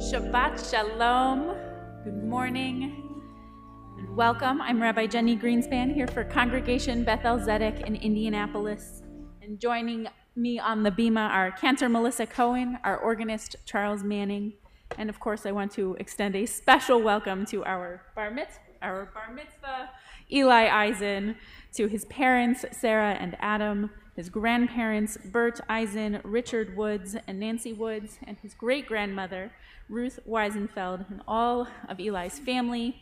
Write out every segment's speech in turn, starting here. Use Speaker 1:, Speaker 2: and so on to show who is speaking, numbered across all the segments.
Speaker 1: Shabbat Shalom. Good morning and welcome. I'm Rabbi Jenny Greenspan here for Congregation Beth-El Zedek in Indianapolis. And joining me on the bima are Cantor Melissa Cohen, our organist Charles Manning, and of course I want to extend a special welcome to our bar mitzvah Eli Eisen, to his parents Sarah and Adam, his grandparents Bert Eisen, Richard Woods, and Nancy Woods, and his great-grandmother Ruth Weisenfeld, and all of Eli's family,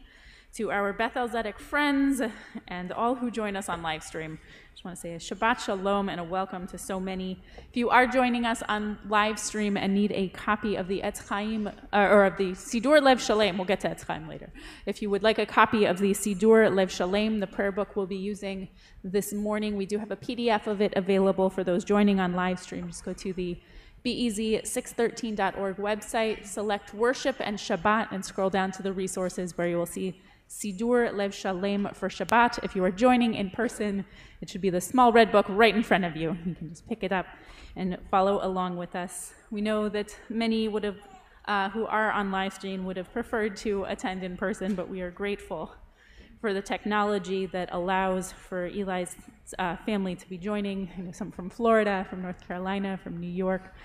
Speaker 1: to our Beth-El Zedek friends, and all who join us on live stream. I just want to say a Shabbat Shalom and a welcome to so many. If you are joining us on live stream and need a copy of the Etz Chaim, or of the Sidur Lev Shalem, we'll get to Etz Chaim later. If you would like a copy of the Sidur Lev Shalem, the prayer book we'll be using this morning, we do have a PDF of it available for those joining on live stream. Just go to the BEZ613.org website, select Worship and Shabbat, and scroll down to the resources where you will see Sidur Lev Shalem for Shabbat. If you are joining in person, it should be the small red book right in front of you. You can just pick it up and follow along with us. We know that many would have, who are on live stream, would have preferred to attend in person, but we are grateful for the technology that allows for Eli's family to be joining. You know, some from Florida, from North Carolina, from New York,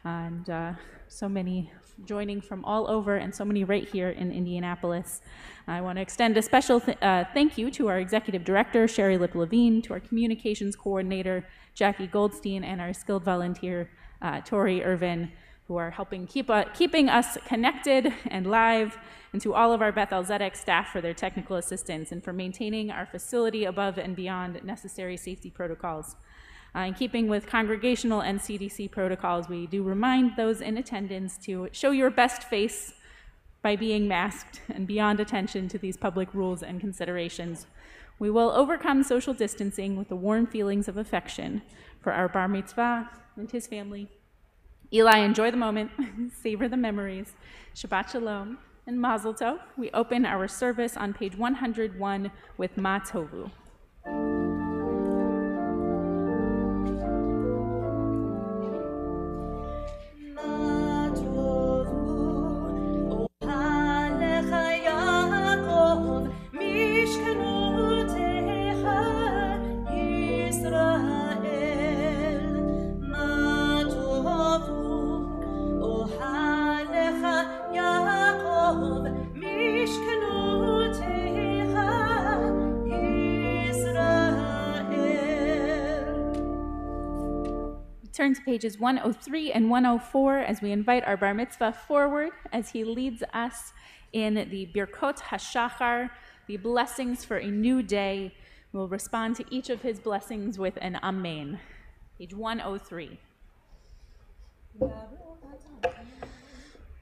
Speaker 1: and so many joining from all over, and so many right here in Indianapolis. I want to extend a special thank you to our executive director, Sherry Lip-Levine, to our communications coordinator, Jackie Goldstein, and our skilled volunteer, Tori Irvin, who are helping keeping us connected and live, and to all of our Beth-El Zedek staff for their technical assistance and for maintaining our facility above and beyond necessary safety protocols. In keeping with congregational and CDC protocols, we do remind those in attendance to show your best face by being masked and beyond attention to these public rules and considerations. We will overcome social distancing with the warm feelings of affection for our bar mitzvah and his family. Eli, enjoy the moment, savor the memories. Shabbat Shalom and Mazel Tov. We open our service on page 101 with Ma Tovu. Turn to pages 103 and 104 as we invite our bar mitzvah forward as he leads us in the Birkot HaShachar, the blessings for a new day. We'll respond to each of his blessings with an Amen. Page 103.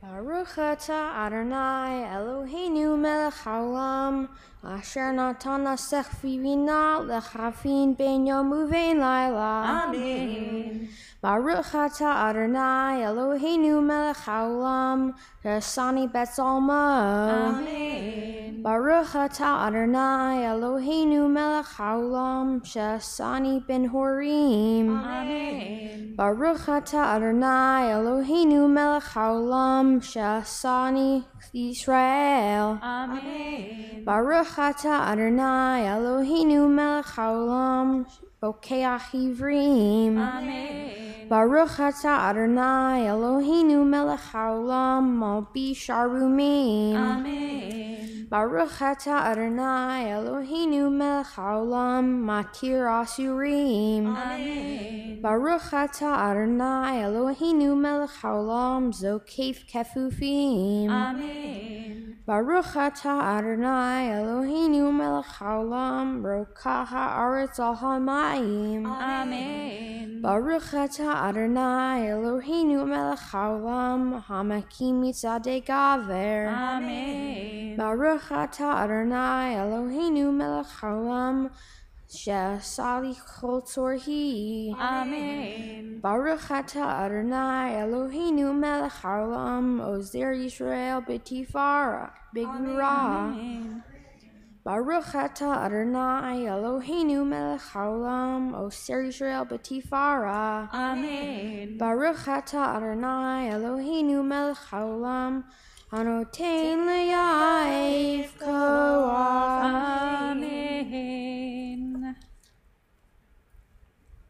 Speaker 2: Baruch atah Adonai Eloheinu melech haolam asher natan lasech v'bina lechavin ben yom uvein laila.
Speaker 1: Amen.
Speaker 2: Baruch atah Adonai Eloheinu melech haolam shesani betzalma.
Speaker 1: Amen.
Speaker 2: Baruch atah Adonai Eloheinu melech haolam shesani ben horim.
Speaker 1: Amen.
Speaker 2: Baruch atah Adonai Eloheinu melech haolam shesani Yisrael.
Speaker 1: Amen.
Speaker 2: Baruch atah Adonai Eloheinu melech haolam bokeach ivrim.
Speaker 1: Amen.
Speaker 2: Baruch atah Adonai Eloheinu melech haolam malbi sharumim.
Speaker 1: Amen.
Speaker 2: Baruch atah Adonai Eloheinu melech haolam matir asurim.
Speaker 1: Amen.
Speaker 2: Baruch atah Adonai Eloheinu melech haolam zokef kefufim.
Speaker 1: Amen.
Speaker 2: Baruch atah Adonai Eloheinu melech haolam rokah haaretz al hamayim.
Speaker 1: Amen.
Speaker 2: Baruch atah Adonai Eloheinu melech haolam hamakim mitzadei gaver.
Speaker 1: Amen.
Speaker 2: Baruch atah Adonai Eloheinu melech haolam shesali chol tzorhi.
Speaker 1: Amen.
Speaker 2: Baruch atah Adonai Eloheinu melech haolam ozer Yisrael b'tifara b'gvura.
Speaker 1: Amen.
Speaker 2: Baruch atah Adonai Eloheinu melech haolam, Oser Yisrael b'tifara.
Speaker 1: Amen.
Speaker 2: Baruch atah Adonai Eloheinu melech haolam, Anoten le'yaif koach.
Speaker 1: Amen.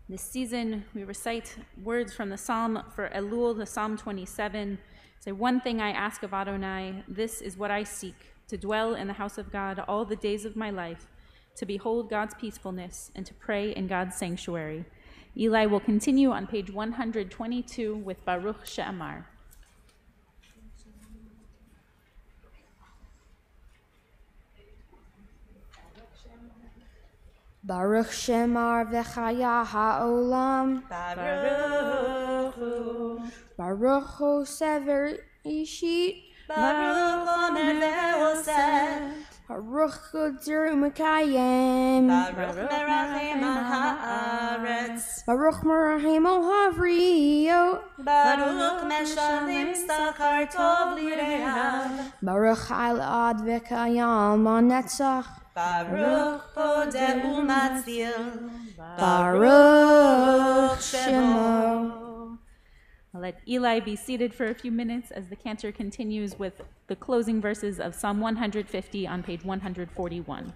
Speaker 1: This season, we recite words from the Psalm for Elul, the Psalm 27. Say, one thing I ask of Adonai, this is what I seek, to dwell in the house of God all the days of my life, to behold God's peacefulness, and to pray in God's sanctuary. Eli will continue on page 122 with Baruch She'amar.
Speaker 2: Baruch Shemar v'chaya ha'olam.
Speaker 1: Baruch
Speaker 2: Baruch Hu sever ishit.
Speaker 3: Baruch Omer ve'oseh.
Speaker 2: Baruch Godzir u'mekayem.
Speaker 3: Baruch merachem al haaretz.
Speaker 2: Baruch merachem al havriyot.
Speaker 3: Baruch meshalim sachar tov lireav.
Speaker 2: Baruch Alad v'kayam anetzach.
Speaker 3: Baruch podeh u'matzil.
Speaker 2: Baruch Shemo.
Speaker 1: I'll let Eli be seated for a few minutes as the cantor continues with the closing verses of Psalm 150 on page 141.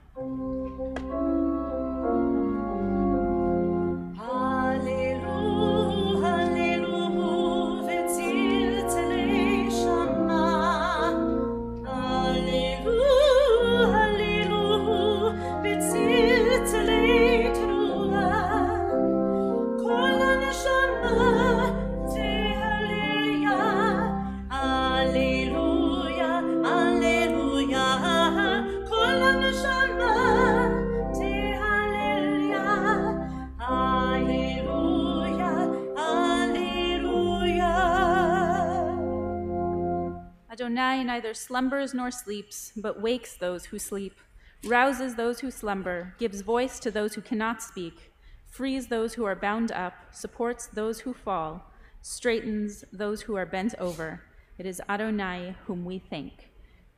Speaker 1: Adonai neither slumbers nor sleeps, but wakes those who sleep, rouses those who slumber, gives voice to those who cannot speak, frees those who are bound up, supports those who fall, straightens those who are bent over. It is Adonai whom we thank.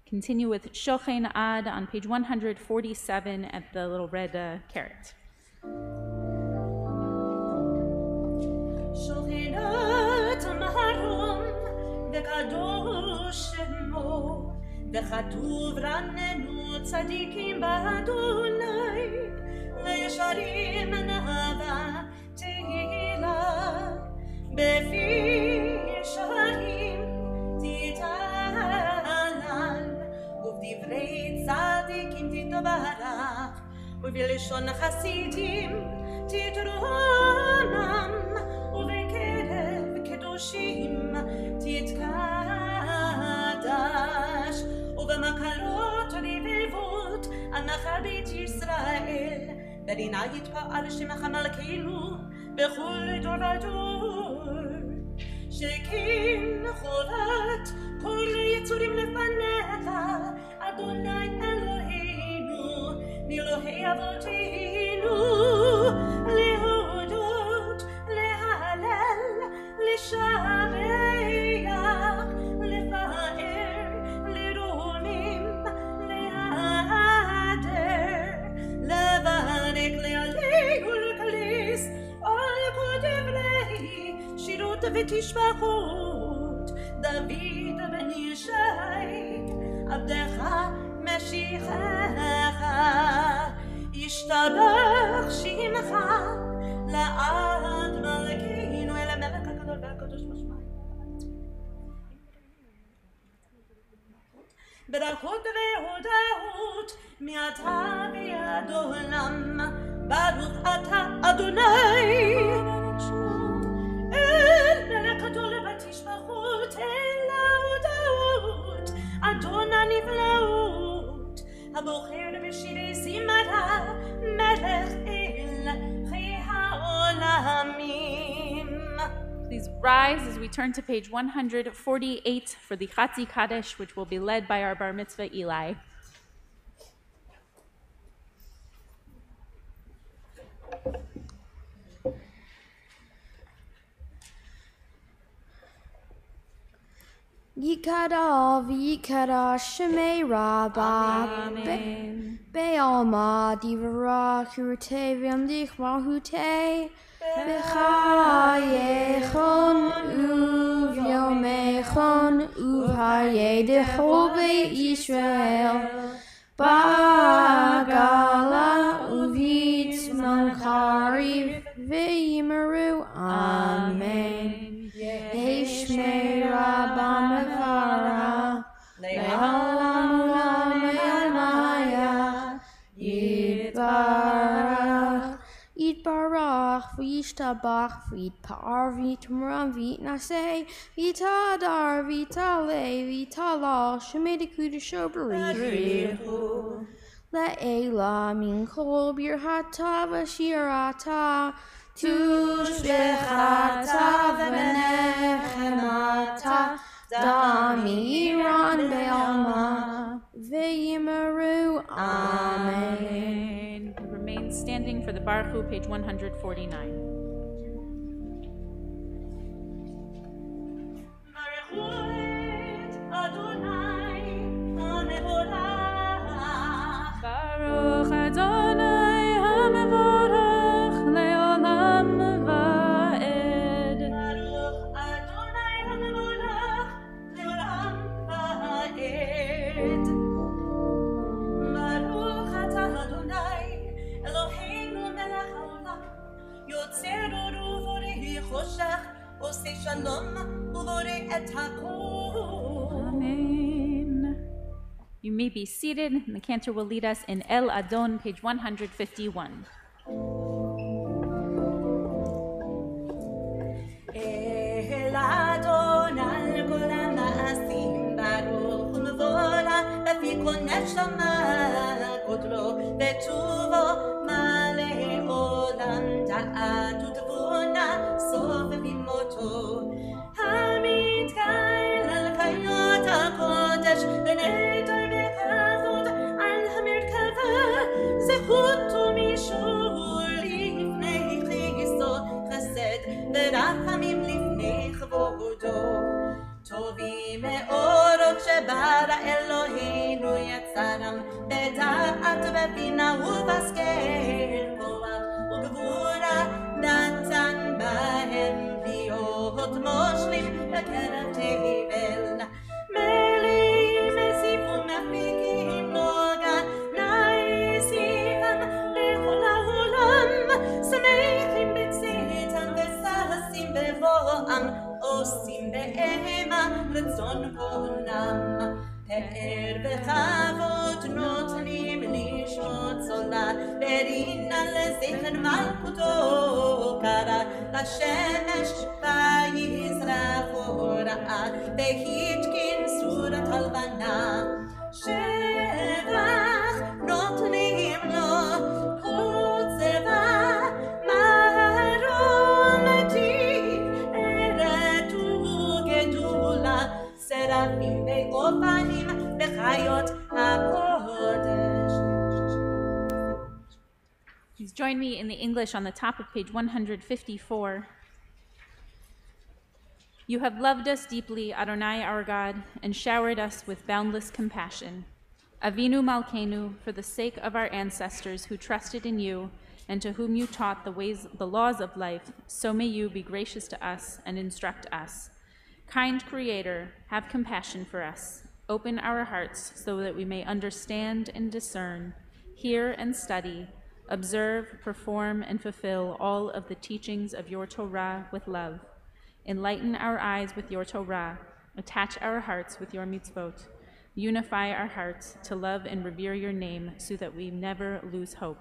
Speaker 1: Continue with Shochen Ad on page 147 at the little red caret.
Speaker 3: Shochen Ad Maharon V'kadosh Shemo V'chatuv ranenu tzadikim b'Adonai Le'yesharim nava tehila Befi yesharim titalan Uvdivrei tzadikim titobarach Uvilishon chasidim titromam Uvekerev kedoshim תתקדש ובמקלות רבבות הנחל בית ישראל ברינה יתפאר שמך מלכנו בכל דור ודור שכן חובת כל יצורים לפניך אדוני אלוהינו מאלוהי אבותינו להודות להלל לשבח לפאר לרומם להדר לברך לעלי ולקליס על כל דברי שירות ותשבחות דוד בן ישי עבדך משיחך ישתבח שמך לעד מלכנו אל המלך הגדול והקדוש בשמיים ברכות והודאות מעתה ועד עולם ברוך אתה אדוני אל מלך גדול ותשבחות אל ההודאות אדון הנפלאות הבוחר בשירי זמרה מלך אל חי העולמים.
Speaker 1: Please rise as we turn to page 148 for the Chatzi Kaddish, which will be led by our Bar Mitzvah Eli.
Speaker 2: Yikada v'yikada shemei rabba.
Speaker 1: Amen.
Speaker 2: Be'alma divara kurte v'yamlich mahute. B'chayechon uvyomechon uv'hayedechol be'Yisrael. Bagala uv'yitzman kariv v'yimaru. Amen. Heshmei rabba mevara. Le'olam ulam me'almaya. Yitbarach. Yitbarach v'yishtabach v'yitpar v'yitmram v'yitnaseh v'yitadar v'yitale v'yitalal shemei dekudesho b'richu. Le'ela min kol birhata v'shirata tushbechata v'nechemata damiran be'alma v'yimaru. Amen.
Speaker 1: Remain standing for the Baruch Hu, page 149. Baruch Adonai HaMevorach le'olam va'ed.
Speaker 3: Baruch Adonai HaMevorach le'olam va'ed. Baruch atah Adonai Eloheinu melech haolam yotzer or uvorei choshech osei shalom uvorei et hakol.
Speaker 1: Amen. You may be seated, and the cantor will lead us in El Adon, page 151.
Speaker 3: El Adon al kol ha'ma'asim baruch u'mevorach lefi kol neshama kodlo v'tuvo malei olam da'at u'tvuna sovevim oto hamitgael al chayot ha'kodesh v'neder b'kavod al hamerkava zehut u'mishur lifnei Chisto chesed v'rachamim lifnei chvodo טובים מאורות שברה אלוהינו יצרם בדעת ובינה ובשכל כוח וגבורה נתן בהם להיות מושלים בקרב תבל מלאים מסיף ומפיקים נוגה נעשיהם לכל העולם שמחים בצאתם וששים בבואם עושים בהמה רצון קונם פאר וכבוד נותנים לשהות צולה ברינה לזכר מלכותו קרא לשמש ויזרח הוראה והתקין סורת הלבנה שבח נותנים לו כל צבא מרום תיק seraphim ve'ofanim v'chayot ha'kodesh.
Speaker 1: Please join me in the English on the top of page 154. You have loved us deeply, Adonai our God, and showered us with boundless compassion. Avinu Malkeinu, for the sake of our ancestors who trusted in you and to whom you taught the laws of life, so may you be gracious to us and instruct us. Kind Creator, have compassion for us. Open our hearts so that we may understand and discern, hear and study, observe, perform, and fulfill all of the teachings of your Torah with love. Enlighten our eyes with your Torah. Attach our hearts with your mitzvot. Unify our hearts to love and revere your name so that we never lose hope.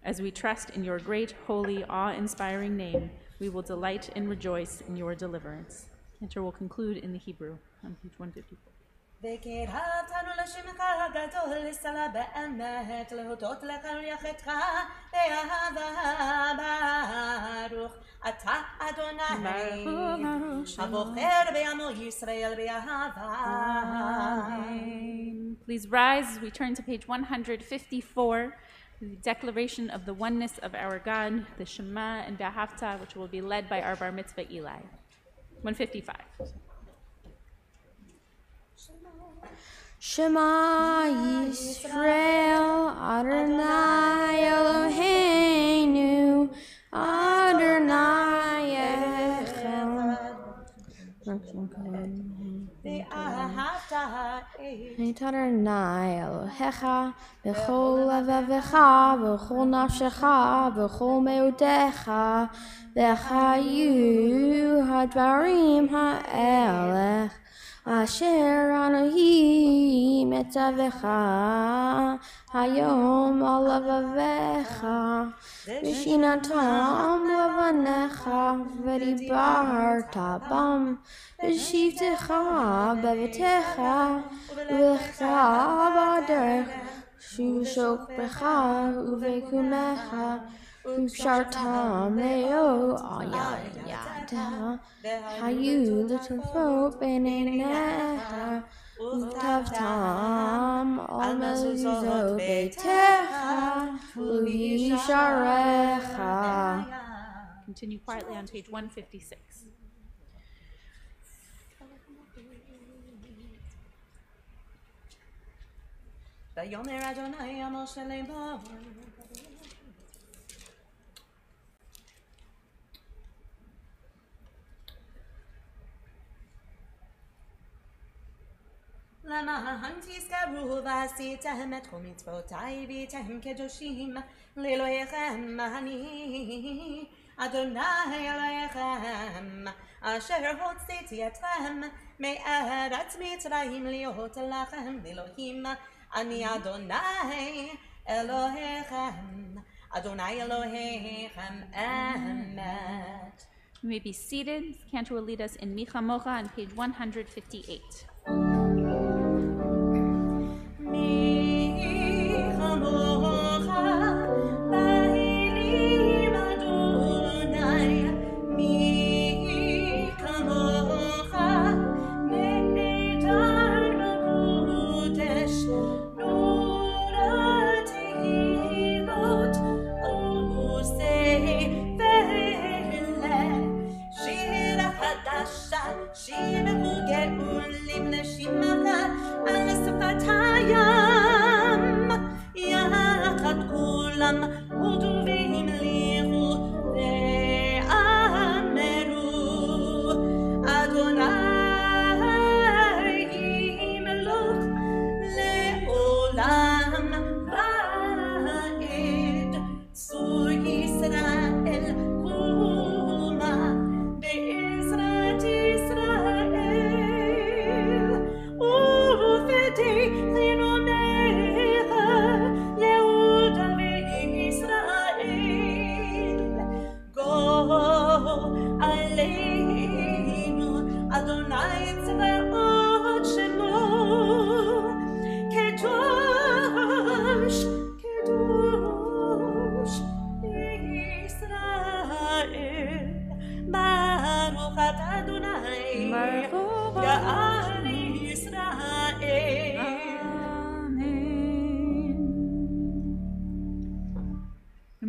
Speaker 1: As we trust in your great, holy, awe-inspiring name, we will delight and rejoice in your deliverance. Cantor will conclude in the Hebrew on page 154.
Speaker 3: וקרבתנו לשמך הגדול לסלה באמת להודות לך ולייחדך באהבה ברוך אתה אדוני הבוחר בעמו ישראל באהבה.
Speaker 1: Please rise as we turn to page 154, the declaration of the oneness of our God, the Shema and Be'ahavta, which will be led by our Bar Mitzvah Eli. 155.
Speaker 2: Shema Yisrael, Adonai Eloheinu, Adonai Echad. את אדוני אלוהיך בכל לבבך ובכל נפשך ובכל מאודיך וחיו הדברים האלה אשר אנוכי מצווך היום על לבביך ושינתם לבניך ודיברת בם בשבתך בביתך ובלכת בדרך ובשוכבך ובקומך וקשרתם מאוד על ידך היו לטובות בין עיניך וכתבתם על מזוזות ביתך ובישעריך.
Speaker 1: Continue quietly on page 156.
Speaker 3: ויאמר אדוני אל משה לאמור למען תזכרו ועשיתם את כל מצוותיי והייתם קדושים לאלוהיכם אני אדוני אלוהיכם אשר הוצאתי אתכם מארץ מצרים להיות לכם אלוהים אני אדוני אלוהיכם אדוני אלוהיכם אמת.
Speaker 1: You may be seated. Cantor will lead us in Micha Mocha on page 158.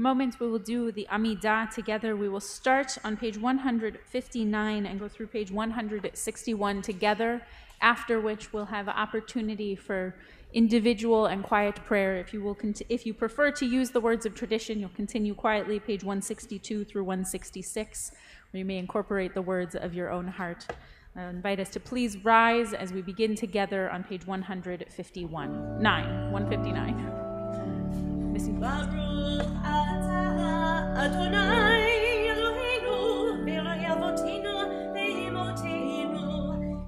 Speaker 1: Moment we will do the Amidah together. We will start on page 159 and go through page 161 together, after which we'll have an opportunity for individual and quiet prayer. If you prefer to use the words of tradition, you'll continue quietly page 162 through 166, where you may incorporate the words of your own heart. I invite us to please rise as we begin together on page 159.
Speaker 3: Baruch atah Adonai Eloheinu Elohei Avotinu ve'imotenu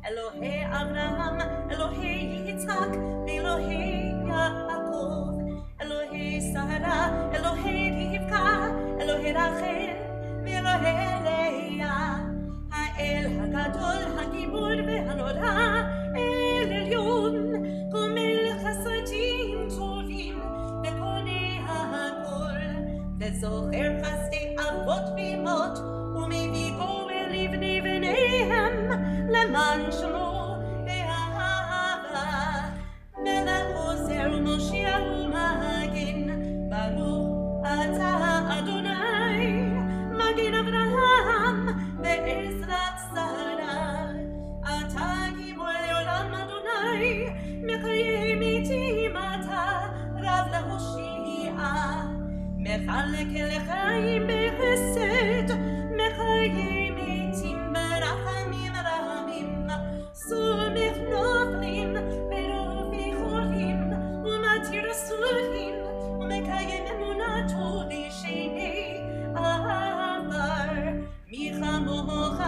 Speaker 3: Elohei Avraham Elohei Yitzhak Elohei Yaakov Elohei Sarah Elohei Rivka Elohei Rachel Elohei Leah Ha'el Hagadol Hagibur ve'hanora El Elyon Gomel Chasadim Tovim וזוכר חסדי אבות ואימות ומביא גואל לבני בניהם למען שמו באהבה מלך עוזר ומושיע ומגן ברוך אתה אדוני מגן אברהם בעזרת שרה אתה גיבור לעולם אדוני מקיים מחלק לחיים בחסד, מחיים מתים ברחמים רבים, סומך נופלים ברוב יכולים, ומתיר אסורים, ומקיים אמונתו דשני עבר. מי כמוך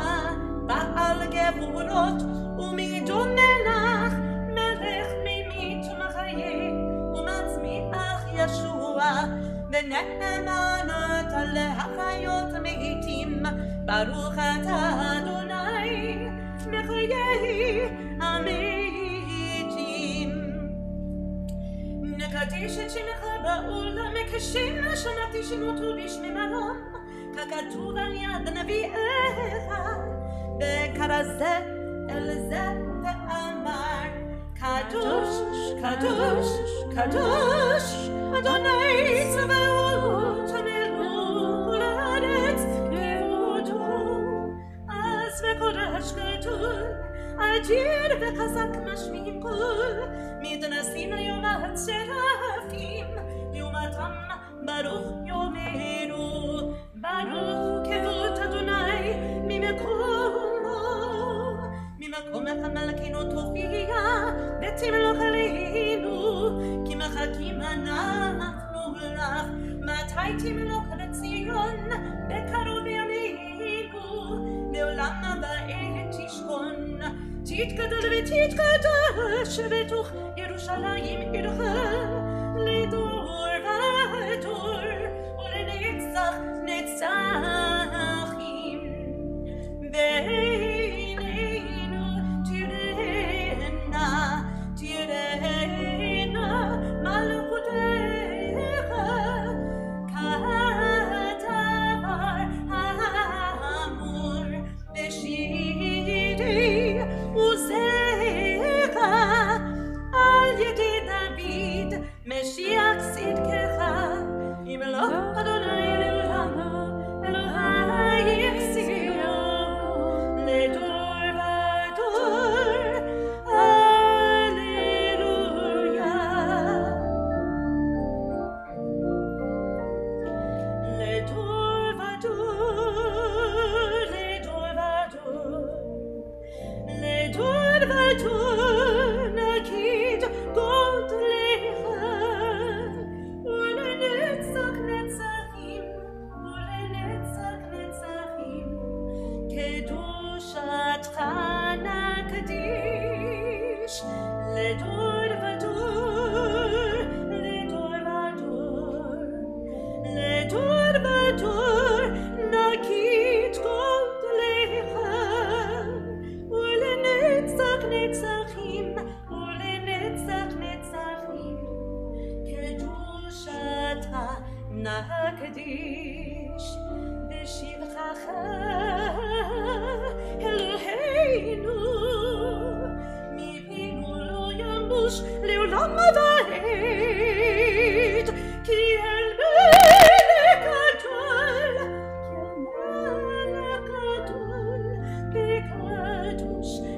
Speaker 3: בעל גבורות, ומי דומה לך מלך ממית ומחיה, ומצמיח ישוע, ונאמנת להחיות מתים. ברוך אתה אדוני מחיי המתים. נקדש את שמך בעולם, מקשים שמעתי שמותו בשמי מרום, ככתוב על יד נביאיך, וכרזה אל זה ואמר, קדוש, קדוש, קדוש, אדוני צבאות המלוך לארץ כבודו. אז וקודש גדול, אדיר וחזק משמיעים קול, מתנסים ליום הצרפים, לעומתם ברוך יאמרו, ברוך כבוד אדוני ממקומו, ממקומך מלכנו תופיע, ותמלוך עלינו, כי מחכים אנחנו לך. מתי תמלוך בציון, בקרוב ימינו, לעולם הבא תשכון. תתגדל ותתקדש בתוך ירושלים עירך, לדור ודור ולנצח נצחים. בעינינו תראנה, תראנה מלכותך, כדבר האמור בשירי עוזך, על ידי דוד משיח צדקך. ימלוך אדוני לעולם, אלוהי ציון, לדור ודור, הללויה. לדור ודור, לדור ודור, לדור ודור, נגיד גודלך, ולנצח נצחים, ולנצח נצחים, קדושתך נקדיש, לדור ודור, לדור ודור, לדור ודור, נגיד גודלך, ולנצח נצחים, ולנצח נצחים, קדושתך נקדיש. בשבחך אלוהינו, מפינו לא ימוש לעולם ועד, כי אל מלך גדול, כי אל מלך גדול, וקדוש אתה.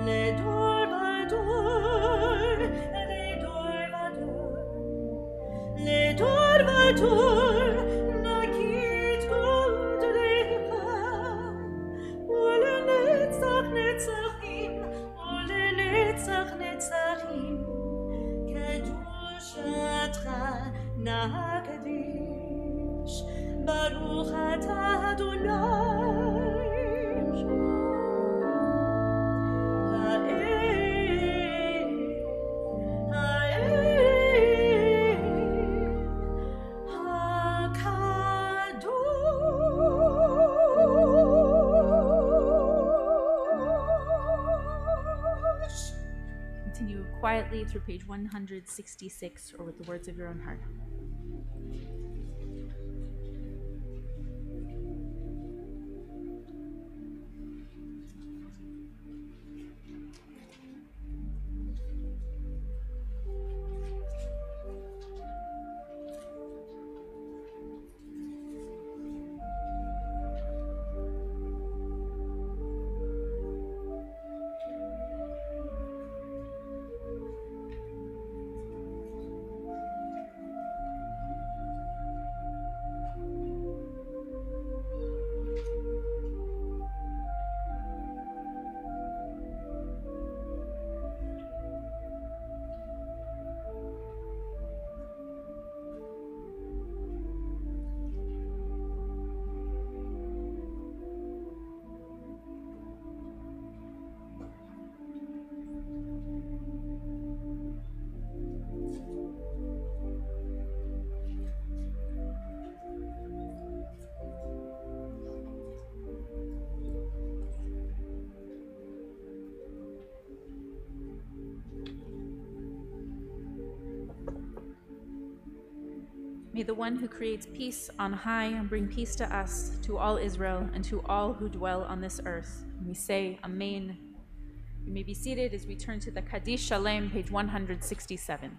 Speaker 3: לדור ודור, לדור ודור, לדור ודור, נגיד גודלך, ולנצח נצחים, ולנצח נצחים, קדושתך נקדיש. ברוך אתה אדוני
Speaker 1: quietly through page 166, or with the words of your own heart. May the one who creates peace on high bring peace to us, to all Israel, and to all who dwell on this earth. And we say, Amen. You may be seated as we turn to the Kaddish Shalem, page 167.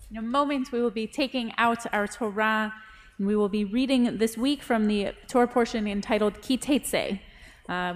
Speaker 1: In a moment, we will be taking out our Torah, and we will be reading this week from the Torah portion entitled Ki Tetzeh,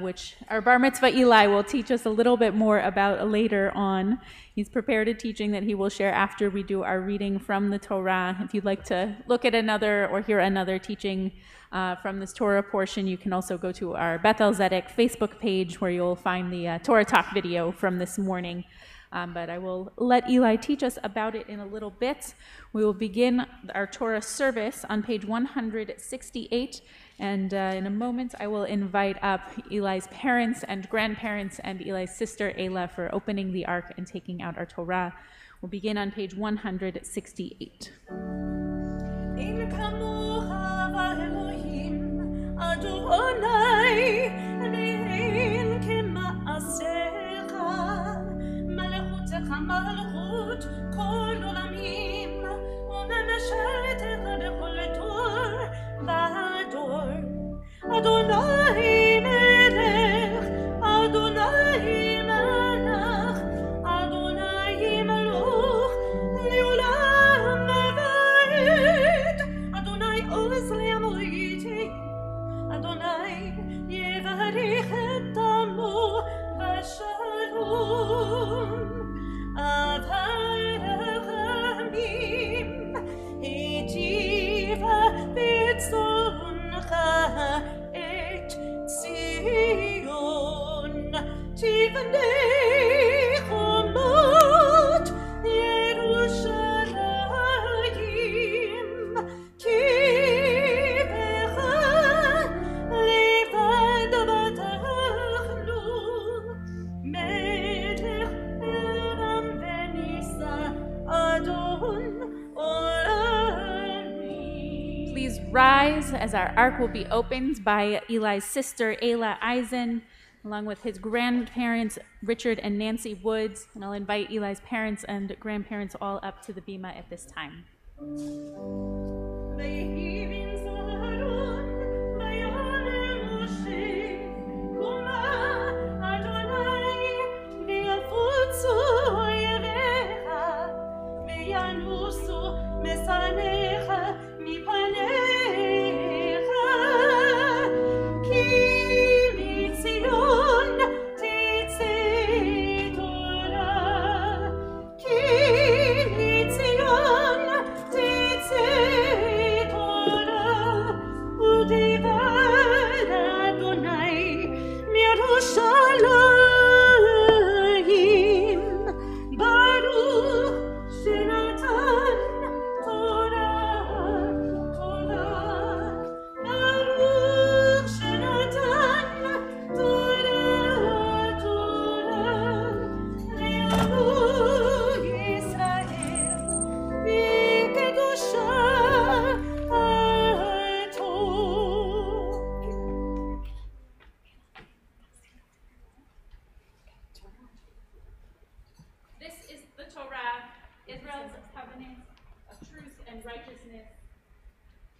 Speaker 1: which our Bar Mitzvah Eli will teach us a little bit more about later on. He's prepared a teaching that he will share after we do our reading from the Torah. If you'd like to look at another or hear another teaching from this Torah portion, you can also go to our Beth-El Facebook page where you'll find the Torah Talk video from this morning. But I will let Eli teach us about it in a little bit. We will begin our Torah service on page 168, and in a moment I will invite up Eli's parents and grandparents and Eli's sister Ayla for opening the ark and taking out our Torah. We'll begin on page 168.
Speaker 3: מלכות כל עולמים וממשלתך בכל דור ודור. אדוני מלך, אדוני מלך, אדוני מלוך לעולם ועד. אדוני עוז לעמודי, אדוני יברך את עמו בשלום. Avarachamim, Etiva Vitzoncha et Zion, Tivnei Chomot Yerushalayim, Ki Becha Levad Batachnu, Melech
Speaker 1: Please rise as our ark will be opened by Eli's sister, Ayla Eisen, along with his grandparents, Richard and Nancy Woods. And I'll invite Eli's parents and grandparents all up to the bima at this time.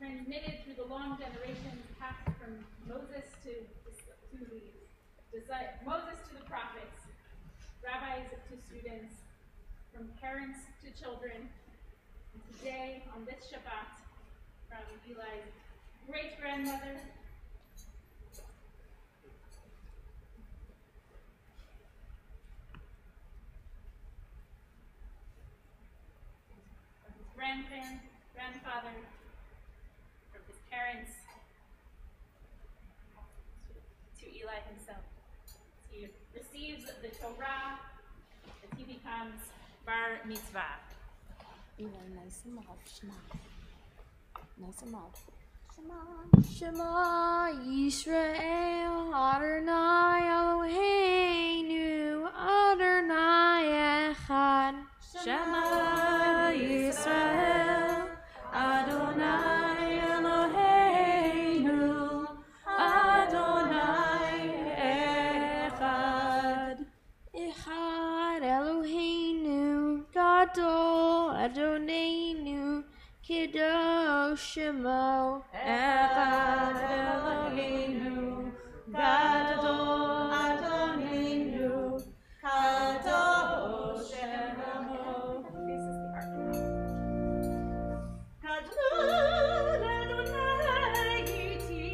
Speaker 1: Transmitted through the long generations, passed from Moses to the prophets, rabbis to students, from parents to children. And today, on this Shabbat, from Eli's great-grandmother. Grandfather, from his parents, to Eli himself. He receives the Torah as he becomes Bar Mitzvah.
Speaker 2: Eli, nice and loud. Shema. Nice and loud. Shema. Shema Yisrael, Adonai Eloheinu, Adonai Echad.
Speaker 1: Shema Yisrael, Adonai Eloheinu, Adonai Echad.
Speaker 2: Echad Eloheinu, Gadol Adonenu, Kadosh Shemo.
Speaker 1: Echad Eloheinu, Gadol Adonenu, Kadosh Shemo.
Speaker 3: Gadol Adonai iti,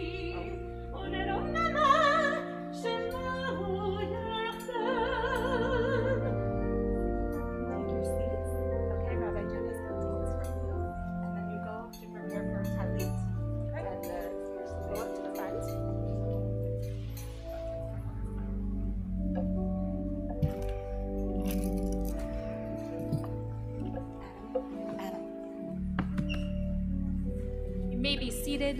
Speaker 3: uneromama shemo yachad.
Speaker 4: Take your seats. Okay, Rabbi Jonas will take this from you. And then you go to prepare for Talit. And go up to the front. Adam.
Speaker 1: You may be seated.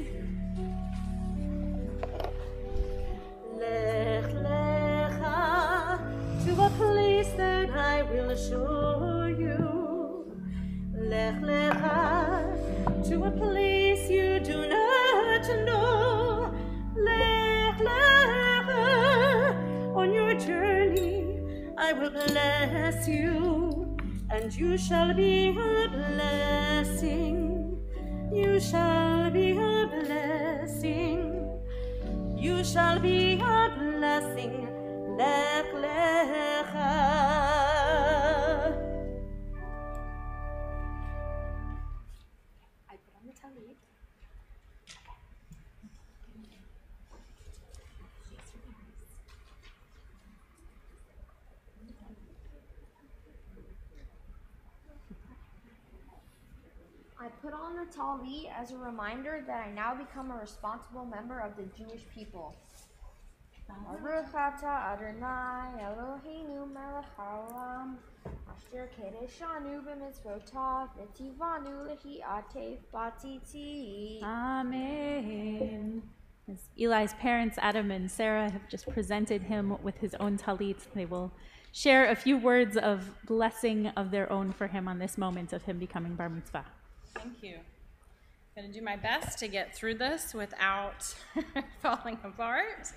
Speaker 3: Lech lecha to a place that I will show you. Lech lecha to a place you do not know. Lech lecha on your journey I will bless you, and you shall be a blessing. You shall be a blessing. You shall be a blessing. Lech lecha.
Speaker 4: I put on the Talit.
Speaker 2: I put on the Talit as a reminder that I now become a responsible member of the Jewish people. Baruch atah Adonai Eloheinu melech haolam, asher kedeshanu b'mitzvotav v'tivanu lehi'atev batiti.
Speaker 1: Amen. As Eli's parents, Adam and Sarah, have just presented him with his own talit, they will share a few words of blessing of their own for him on this moment of him becoming bar mitzvah.
Speaker 5: Thank you. I'm going to do my best to get through this without falling apart.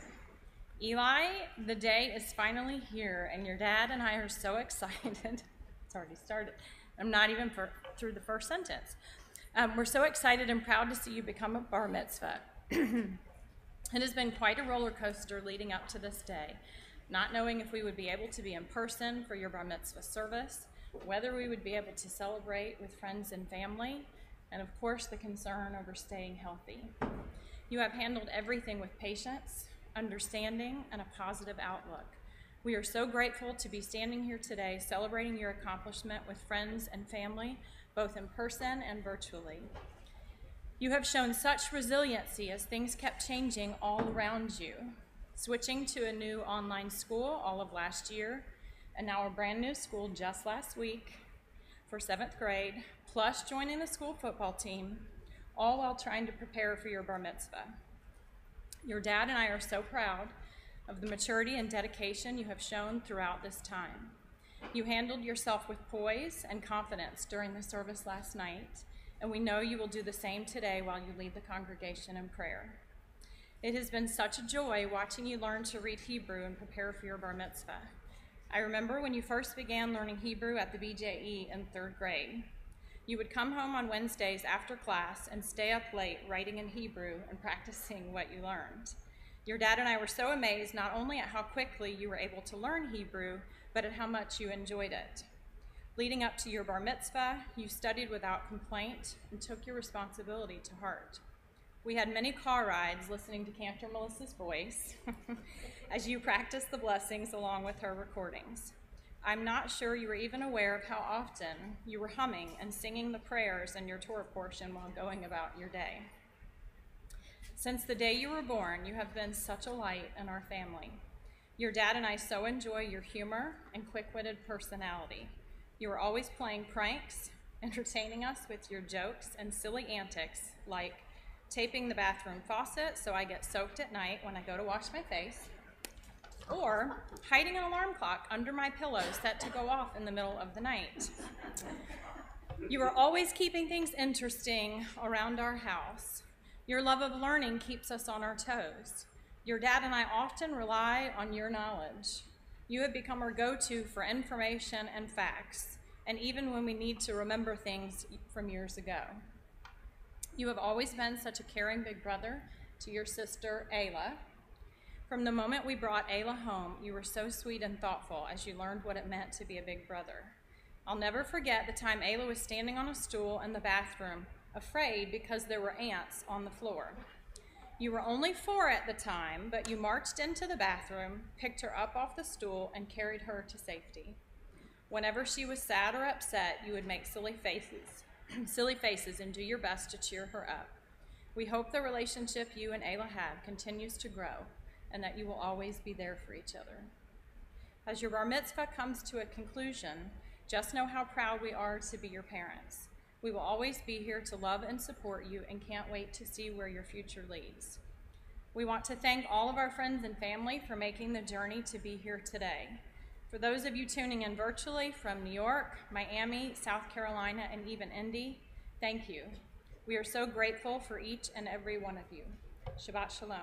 Speaker 5: Eli, the day is finally here, and your dad and I are so excited. It's already started. I'm not even through the first sentence. We're so excited and proud to see you become a bar mitzvah. It has been quite a roller coaster leading up to this day, not knowing if we would be able to be in person for your bar mitzvah service, whether we would be able to celebrate with friends and family, and of course the concern over staying healthy. You have handled everything with patience, understanding, and a positive outlook. We are so grateful to be standing here today celebrating your accomplishment with friends and family, both in person and virtually. You have shown such resiliency as things kept changing all around you, switching to a new online school all of last year, and now a brand new school just last week for 7th grade, plus joining the school football team, all while trying to prepare for your bar mitzvah. Your dad and I are so proud of the maturity and dedication you have shown throughout this time. You handled yourself with poise and confidence during the service last night, and we know you will do the same today while you lead the congregation in prayer. It has been such a joy watching you learn to read Hebrew and prepare for your bar mitzvah. I remember when you first began learning Hebrew at the BJE in 3rd grade. You would come home on Wednesdays after class and stay up late writing in Hebrew and practicing what you learned. Your dad and I were so amazed not only at how quickly you were able to learn Hebrew, but at how much you enjoyed it. Leading up to your bar mitzvah, you studied without complaint and took your responsibility to heart. We had many car rides listening to Cantor Melissa's voice as you practiced the blessings along with her recordings. I'm not sure you were even aware of how often you were humming and singing the prayers in your Torah portion while going about your day. Since the day you were born, you have been such a light in our family. Your dad and I so enjoy your humor and quick-witted personality. You are always playing pranks, entertaining us with your jokes and silly antics, like taping the bathroom faucet so I get soaked at night when I go to wash my face, or hiding an alarm clock under my pillow set to go off in the middle of the night. You are always keeping things interesting around our house. Your love of learning keeps us on our toes. Your dad and I often rely on your knowledge. You have become our go-to for information and facts, and even when we need to remember things from years ago. You have always been such a caring big brother to your sister, Ayla. From the moment we brought Ayla home, you were so sweet and thoughtful as you learned what it meant to be a big brother. I'll never forget the time Ayla was standing on a stool in the bathroom, afraid because there were ants on the floor. You were only 4 at the time, but you marched into the bathroom, picked her up off the stool, and carried her to safety. Whenever she was sad or upset, you would make silly faces and do your best to cheer her up. We hope the relationship you and Ayla have continues to grow, and that you will always be there for each other. As your bar mitzvah comes to a conclusion, just know how proud we are to be your parents. We will always be here to love and support you and can't wait to see where your future leads. We want to thank all of our friends and family for making the journey to be here today. For those of you tuning in virtually from New York, Miami, South Carolina, and even Indy, thank you. We are so grateful for each and every one of you. Shabbat Shalom.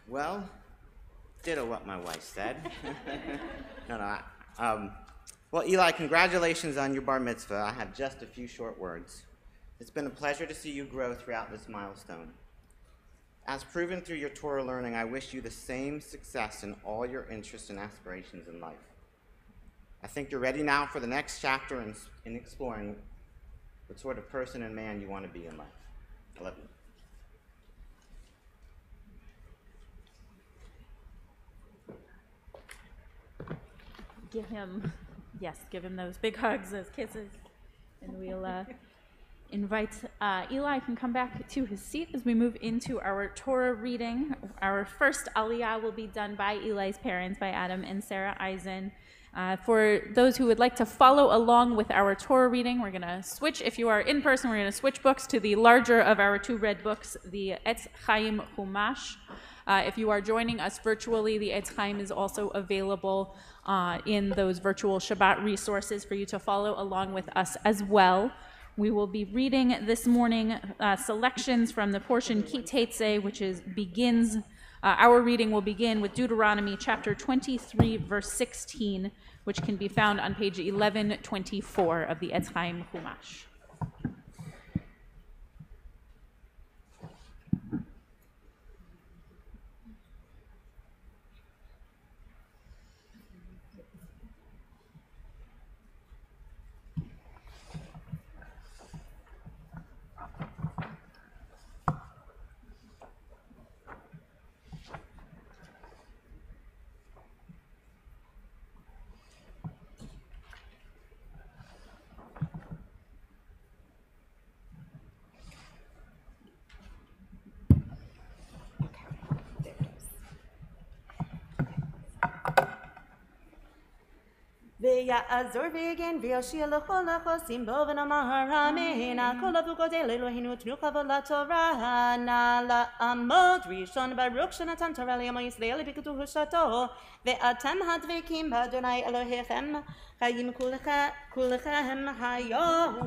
Speaker 6: Well, ditto what my wife said. Well, Eli, congratulations on your bar mitzvah. I have just a few short words. It's been a pleasure to see you grow throughout this milestone. As proven through your Torah learning, I wish you the same success in all your interests and aspirations in life. I think you're ready now for the next chapter in exploring what sort of person and man you want to be in life. I love you.
Speaker 1: Give him those big hugs, those kisses, and we'll invite Eli can come back to his seat as we move into our Torah reading. Our first aliyah will be done by Eli's parents, by Adam and Sarah Eisen. For those who would like to follow along with our Torah reading, we're going to switch. If you are in person, we're going to switch books to the larger of our 2 red books, the Etz Chaim Chumash. If you are joining us virtually, the Etz Chaim is also available in those virtual Shabbat resources for you to follow along with us as well. We will be reading this morning selections from the portion Kitetze, which begins. Our reading will begin with Deuteronomy chapter 23, verse 16, which can be found on page 1124 of the Etz Chaim Chumash.
Speaker 3: ויעזור ויגן ויושיע לכל החוסים בו ונאמר אמן. כל אבוקות אלוהינו תנו כבוד לתורה. נא לעמוד ראשון ברוך שנתן תורה לעמו ישראל בקדושתו. ואתם הדבקים באדוני אלוהיכם חיים כולכם היום.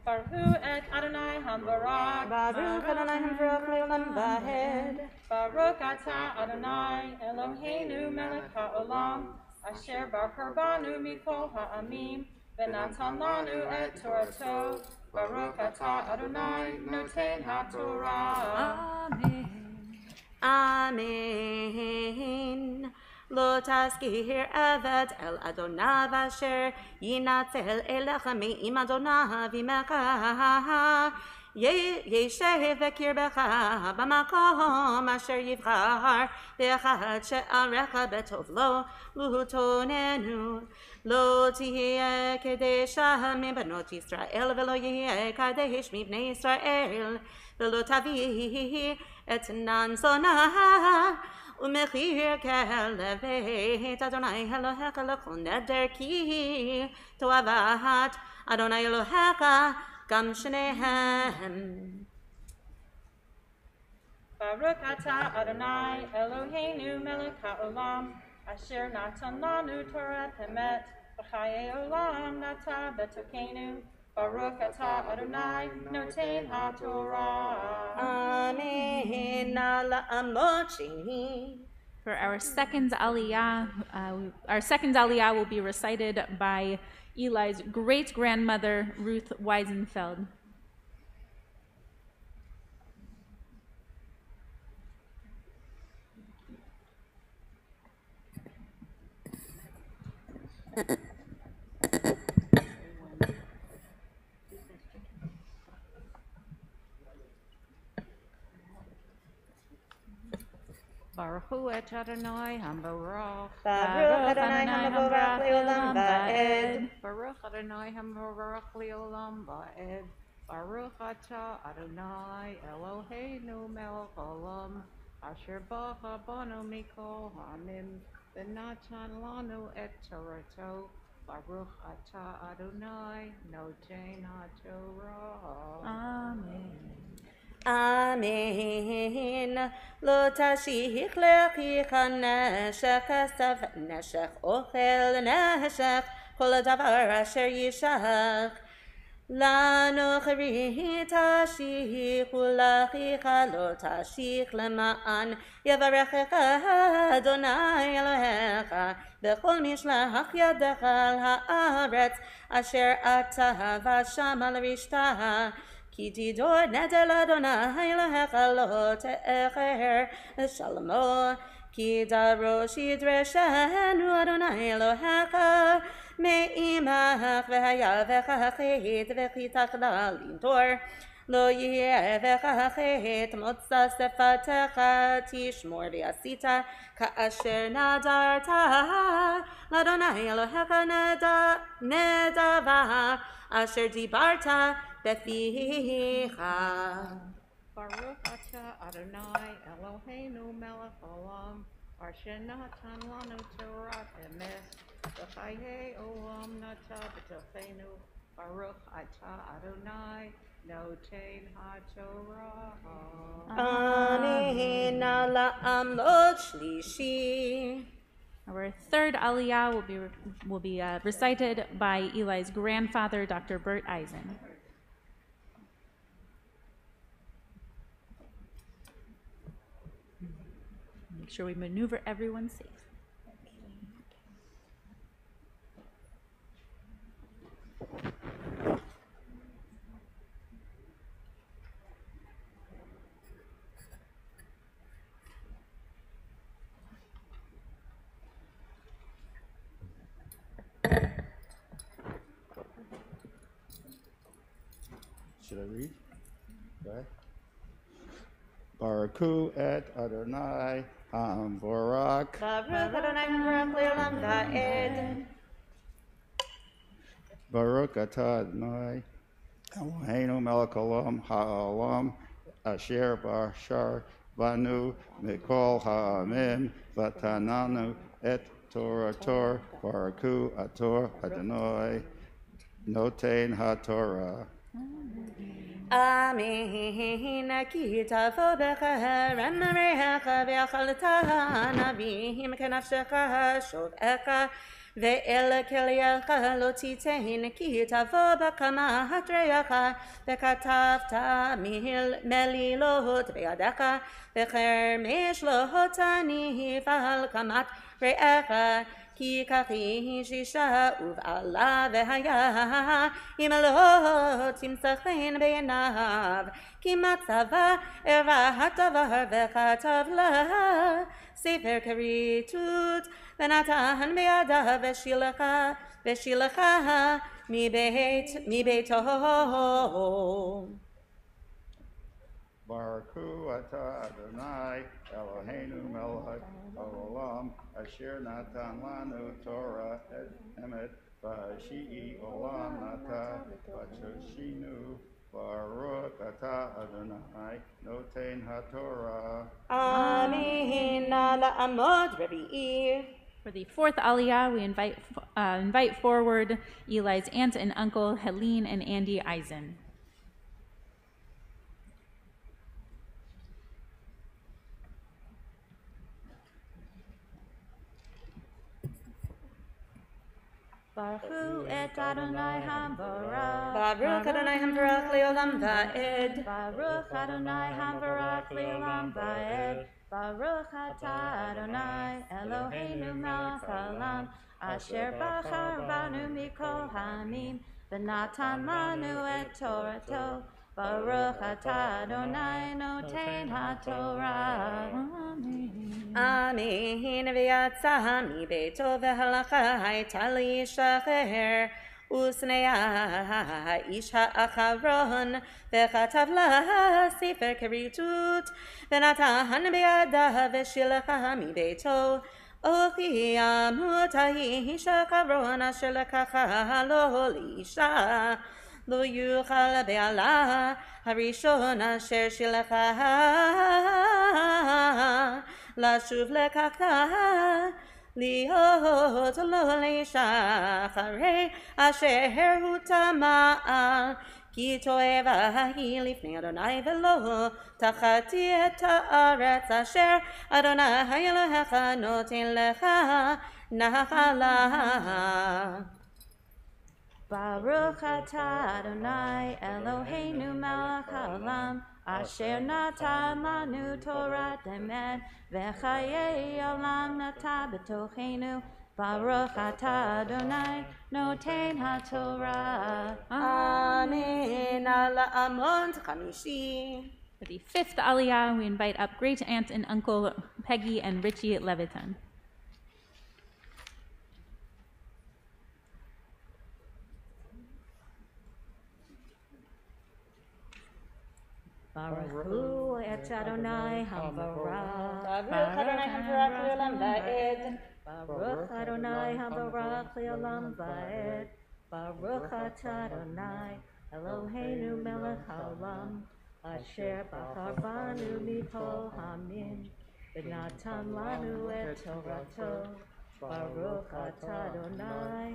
Speaker 5: Baruch et Adonai HaBarak.
Speaker 3: Baruch Adonai HaBarak le'olam va'ed.
Speaker 5: Baruch atah Adonai Eloheinu melech ha'olam, asher bacher banu mikol ha'amim, v'natan lanu et Torato. Baruch atah Adonai noten ha'torah.
Speaker 1: Amen.
Speaker 3: Amen. Lo tazkir avad el Adonav asher yinatzel elecha me'im Adonav imecha. Yeshev b'kirbecha b'makom asher yivchar v'echad she'arecha betov lo lutonenu. Lo tihye kedesha mibanot Yisrael v'lo yihye kadesh mibnei Yisrael v'lo tavi etnan zona umechir kelevet Adonai Elohecha lechol neder ki toavat Adonai Elohecha gam shnehem.
Speaker 5: Baruch atah Adonai Eloheinu melech haolam asher natan lanu Torah emet v'chayei olam nata betokenu. Baruch atah Adonai noten haTorah.
Speaker 3: Amen. Ala amochini.
Speaker 1: For our second aliyah will be recited by Eli's great-grandmother, Ruth Weisenfeld.
Speaker 7: Baruch hu et Adonai hamborach.
Speaker 3: Baruch Adonai hamborach leolam va'ed.
Speaker 7: Baruch Adonai hamborach leolam va'ed. Baruch atah Adonai Eloheinu melech olam asher bacha banu mikol hamim v'natan lanu et torato. Baruch atah Adonai noten haTorah.
Speaker 1: Amen.
Speaker 3: Amen. Lo tashich lechicha neshech asav neshech ochel neshech kol davar asher yishach lanu chari tashich ulechicha lo tashich lema'an yavarechecha Adonai Elohecha b'chol mishlach yadecha al haaretz asher ata v'sham al rishta. Ki tidor neder Adonai Elohecha lo te'echer shalomo. Ki darosh yidreshenu Adonai Elohecha me'imach v'hayavecha chet v'chitach lalintor. Lo yevecha chet motza sefatecha tishmor v'asita ka'asher nadarta l'Adonai Elohecha nedava asher dibarta beficha.
Speaker 7: Baruch atah Adonai Eloheinu melech olam asher natan lanu Torah emes v'chayei olam nata b'tochenu. Baruch atah Adonai noten haTorah.
Speaker 3: Amen. Ala amlot shlishi.
Speaker 1: Our third aliyah will be recited by Eli's grandfather, Dr. Bert Eisen. Make sure we maneuver everyone safe.
Speaker 8: Should I read? Okay. Baruch et Adonai hamborach.
Speaker 3: Baruch Adonai hamborach leolam va'ed.
Speaker 8: Baruch atah Adonai Eloheinu melech olam ha'olam asher bashar banu mikol ha'amim v'tananu et Torah. Baruch atah Adonai noten haTorah.
Speaker 3: Amen. Ki tavo b'cherem re'echa v'achalta navim kenafshecha shovecha ve'el kelyecha lo titein ki tavo b'kama hatreyecha v'katavta melilot be'yadecha v'chermesh lo hotani v'al kamat re'echa כי כך אישה ובעלה והיה, אם לא תמצא חן בעיניו, כי מצבה אירע הדבר וכתב לה ספר כריתות, ונתן בידה ושילחה מביתו.
Speaker 8: Baruch hu atah Adonai Eloheinu melech haolam asher natan lanu Torah et emet v'hashi'i olam nata v'choshinu Baruch atah Adonai noten haTorah.
Speaker 3: Amen. La'amod Revi'i.
Speaker 1: For the fourth Aliyah, we invite forward Eli's aunt and uncle, Helene and Andy Eisen.
Speaker 7: Baruch et Adonai Hamvarach.
Speaker 3: Baruch Adonai Hamvarach le'olam va'ed.
Speaker 7: Baruch Adonai Hamvarach le'olam va'ed. Baruch atah Adonai Eloheinu melech haolam asher bachar banu mikol hamim v'natan lanu et Torato. Baruch atah Adonai noten haTorah.
Speaker 3: Amen. V'yatza mibeito v'halacha hayta l'ishacher וסנאה איש האחרון וכתב לה ספר כריתות ונתן בידה ושילחה מביתו וכי ימות האיש האחרון אשר לקחה לו לאישה לא יוכל בעלה הראשון אשר שילחה לשוב לקחה להיות לו לאישה אחרי אשר הוא טמא כי תועבה היא לפני אדוני ולא תחתי את הארץ אשר אדוני אלוהיך נותן לך נחלה.
Speaker 7: Baruch atah Adonai Eloheinu melech haolam asher natan lanu Torah emet v'chayei olam nata b'tochenu. Baruch atah Adonai noten haTorah.
Speaker 3: Amen. La'amot chamishi.
Speaker 1: For the fifth Aliyah, we invite up great aunt and uncle Peggy and Richie Leviton.
Speaker 7: Baruch hu et Adonai Hamvarach.
Speaker 3: Baruch Adonai Hamvarach le'olam va'ed.
Speaker 7: Baruch Adonai Hamvarach le'olam va'ed. Baruch atah Adonai Eloheinu melech haolam asher bachar banu mikol hamim v'natan lanu et Torato. Baruch atah Adonai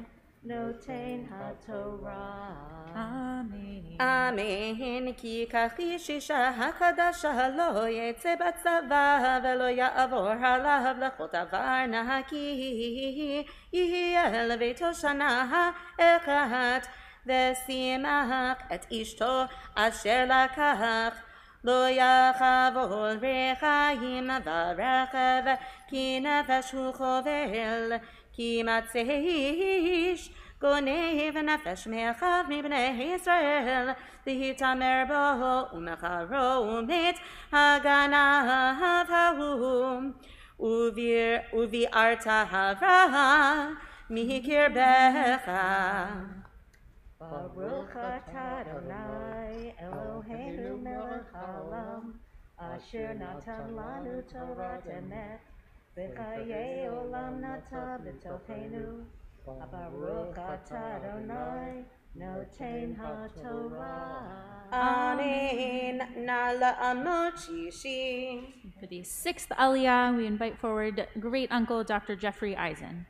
Speaker 7: noten haTorah.
Speaker 1: Amen.
Speaker 3: Amen. כי כך איש אישה הקדשה לא יצא בצבא ולא יעבור עליו לכל דבר נקי יהיה לביתו שנה אחת ושימח את אשתו אשר לקח לא יחבול רחיים ורכב כי נפש הוא חובל כי מצא איש גונב נפש מאחיו מבני ישראל להתעמר בו ומכרו ומת הגנב ההוא וביערת הרע מקרבך.
Speaker 7: Baruch atah Adonai Eloheinu melech haolam asher natan lanu Torah emet v'chayei olam nata b'tochenu. Baruch atah Adonai noten haTorah.
Speaker 3: Amen. La'amot shishi.
Speaker 1: For the sixth Aliyah, we invite forward great uncle Dr. Jeffrey Eisen.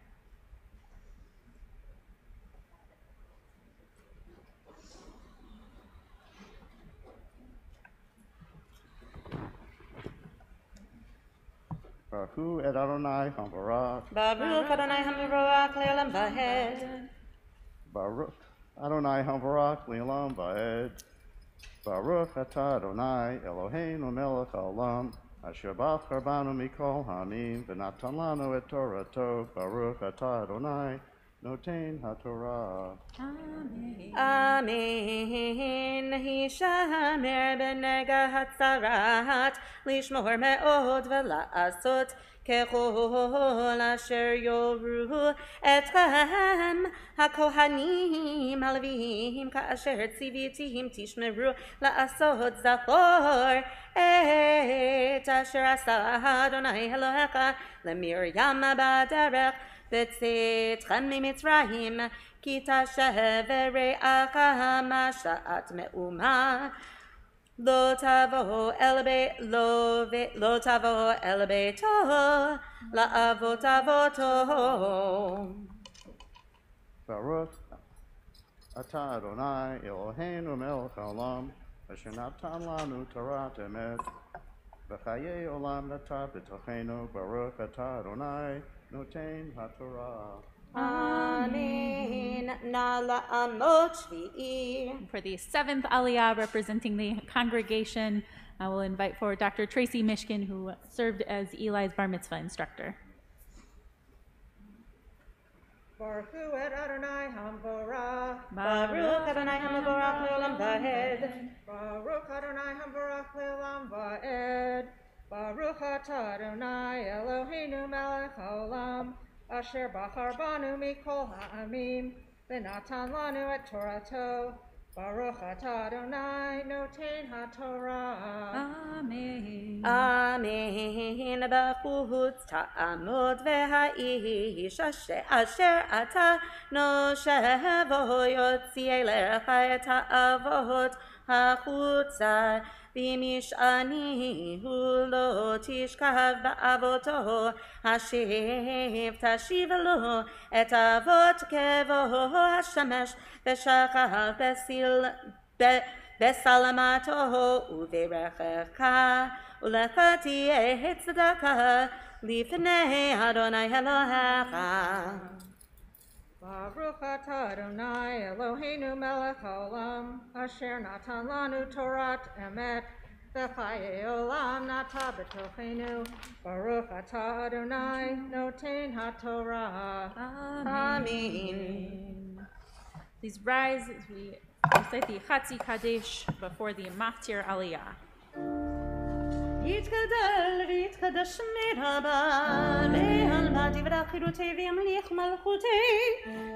Speaker 8: Baruch et Adonai Hamvarach.
Speaker 3: Baruch Adonai Hamvarach le'olam va'ed.
Speaker 8: Baruch Adonai Hamvarach le'olam va'ed. Baruch atah Adonai Eloheinu melech haolam Asher bachar banu mikol hamim, v'natan lanu et Torato, Baruch atah Adonai, noten haTorah.
Speaker 3: Amen. Hishamer b'nega hatzarat, lishmor me'od v'la'asot, ככל אשר יורו אתכם הכהנים הלוויים כאשר ציוויתיהם תשמרו לעשות זכור את אשר עשה אדוני אלוהיך למרים בדרך בצאתכם ממצרים כי תשב ורעך משעת מאומה לא תבוא אל ביתו לאבות אבותו.
Speaker 8: Baruch atah Adonai Eloheinu melech haolam, asher natan lanu Torat emet, v'chayei olam nata b'tochenu, Baruch atah Adonai noten haTorah.
Speaker 3: Amen. Nala amot shvi'i.
Speaker 1: For the seventh Aliyah representing the congregation, I will invite forward Dr. Tracy Mishkin, who served as Eli's bar mitzvah instructor.
Speaker 4: Baruch et Adonai Hamvorach.
Speaker 3: Baruch Adonai Hamvorach le'olam va'ed.
Speaker 4: Baruch Adonai Hamvorach le'olam va'ed. Baruch atah Adonai Eloheinu melech haolam. Asher bachar banu mikol ha'amim, v'natan lanu et Torato, Baruch atah Adonai noten haTorah.
Speaker 1: Amen.
Speaker 3: Amen. בחוץ תעמוד והאיש אשר אתה נושבו יוציא אליך את האבות החוצה במשעני הוא לא תשכב באבותו השב תשיב לו את אבות כבוא השמש ושכב בסלמתו וברכך ולך תהיה צדקה לפני אדוני אלוהיך.
Speaker 4: Baruch atah Adonai Eloheinu melech haolam, asher natan lanu Torat emet, v'chayei olam nata b'tochenu. Baruch atah Adonai noten haTorah.
Speaker 3: Amen.
Speaker 1: Please rise as we recite the Chatzi Kadesh before the Maftir Aliyah.
Speaker 3: יתגדל ויתקדש מרבה לעלמא דברי חירותי וימליך מלכותי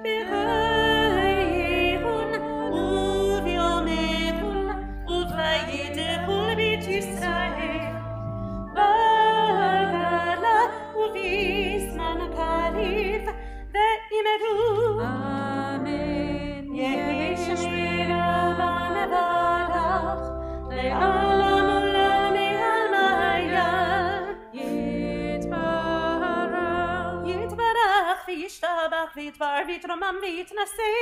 Speaker 3: בחייכון וביומכון ובידכון בית ישראל בגלה ובזמן קריב ואמרו אמן. יהי שמרבה נברך לעלמא וישתבח ויתבר ויתרומם ויתנשא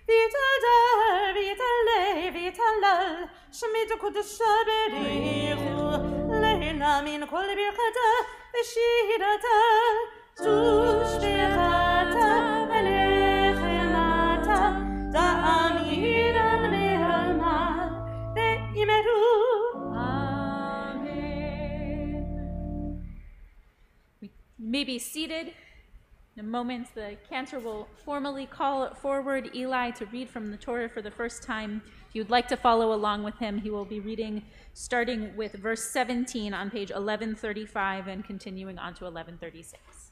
Speaker 3: ויתהדר ויתעלה ויתהלל שמית וקדושה בריחו לילה מן כל ברכתה ושירתה ושפחתה ונחמתה תאמירן בעלמא ואמרו
Speaker 1: Amen. You may be seated. In a moment, the cantor will formally call forward Eli to read from the Torah for the first time. If you'd like to follow along with him, he will be reading starting with verse 17 on page 1135 and continuing on to 1136.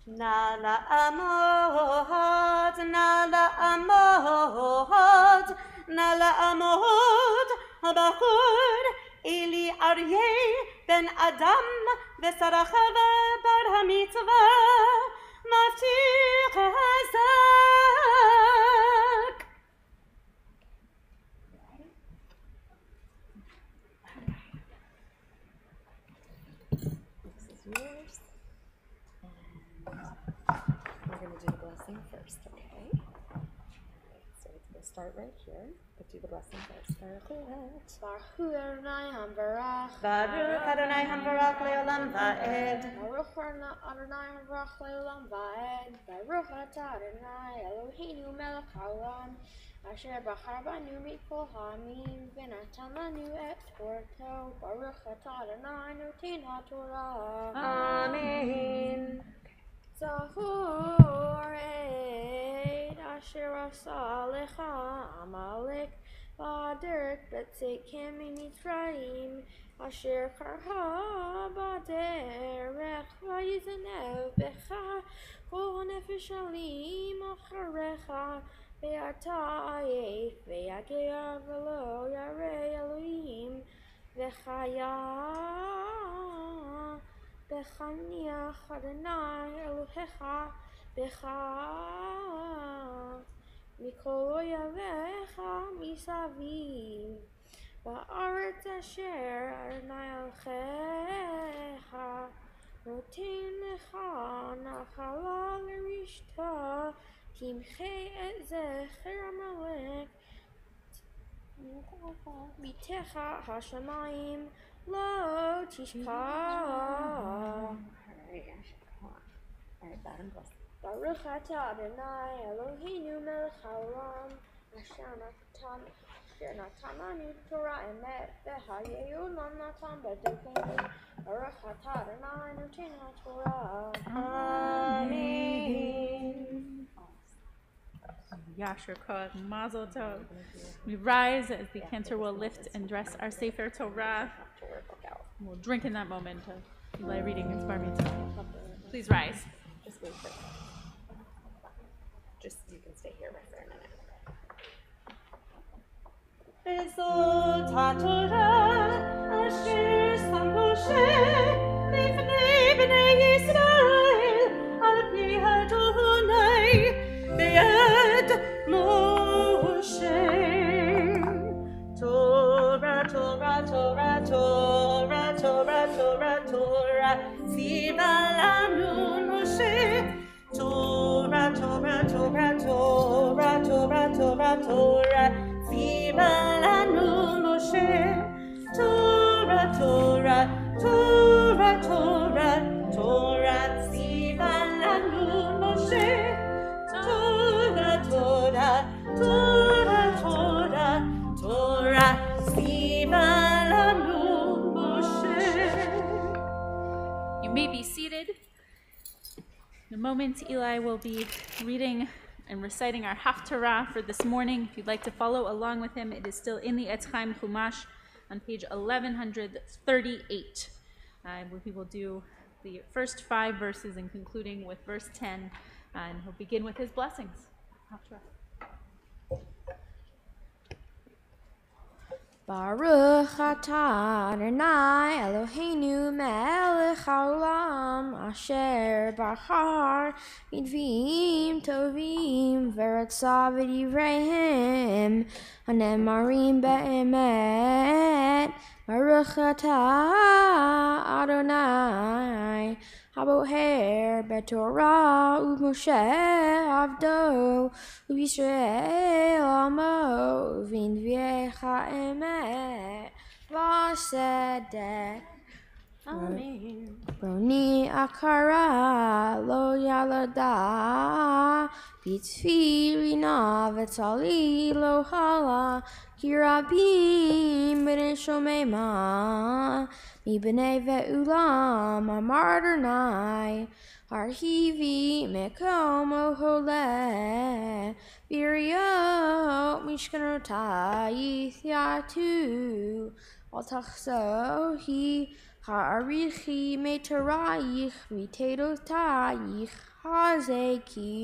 Speaker 3: Na la amod, na la amod, na la amod, Abachur, Eli Aryeh ben Adam, Vesarachava bar hamitzvah, Maftir Hazak. This is yours. We're going to do the blessing first, okay? So we'll start right here, but do the blessing first. Baruch
Speaker 2: Adonai Hamvarach.
Speaker 3: Baruch Adonai Hamvarach le'olam va'ed.
Speaker 2: Baruch Adonai Hamvarach le'olam va'ed. Baruch atah Adonai Eloheinu melech haolam, Asher bachar banu mikol hamim v'natan lanu et Torto Baruch atah Adonai noten haTorah.
Speaker 3: Amen.
Speaker 2: Zahor et asher asa lecha Amalek b'derek b'tzekem miMitzrayim asher karha b'derech v'yizenev becha kol nefesh alim acharecha ve'ata ayef ve'yagea v'lo yarei Elohim v'chaya Bechaniach Adonai Elohecha Becha Mikol Oyavecha Misaviv Ba'aretz asher Adonai Elohecha Noten lecha nachala l'rishta Timche et zecher Amalek Mitecha hashamayim Lo tishka.
Speaker 3: All right, bottom goes.
Speaker 2: Baruch atah Adonai Eloheinu melech haolam asher natan lanu Torah emet v'hayayu lo natan b'dorkeinu. Baruch atah Adonai noten haTorah.
Speaker 3: Amen.
Speaker 1: Yasher Koach, Mazel Tov. We rise as the cantor will lift and dress our Sefer Torah. We'll drink in that moment of Eli reading his bar mitzvah. Please rise.
Speaker 3: Just wait for Just you can stay here right for a minute. Bezot HaTorah asher sam Moshe lifnei bnei Yisrael al pi Adonai be'ed Moshe. Torah, Torah, Torah, Torah, Torah, Torah, Torah, tziva lanu Moshe. Torah, Torah, Torah, Torah, Torah, Torah, Torah, tziva lanu Moshe. Torah, Torah, Torah, Torah, Torah, tziva lanu Moshe. Torah, Torah, Torah, Torah, Torah, tziva lanu Moshe.
Speaker 1: You may be seated. In a moment, Eli will be reading and reciting our Haftarah for this morning. If you'd like to follow along with him, it is still in the Etz Chaim Chumash on page 1138. We will do the first 5 verses and concluding with verse 10, and he'll begin with his blessings. Haftarah.
Speaker 2: Baruch atah Adonai Eloheinu melech haolam asher bachar b'nviim tovim v'ratza v'divreihem hanemarim be'emet. Baruch atah Adonai Haboher beTorah u'Moshe avdo u'Yisrael amo v'nviei emet v'sedek.
Speaker 3: Amen.
Speaker 2: Roni akara lo yalada b'tfilina v'tali lo hala ki rabim b'nei shomema mibnei ve'ulam amar Adonai arhivi mekom ohole v'iriot mishkanotai yatu al tachsohi ha'arichi me'torayich v'teidotayich hazeki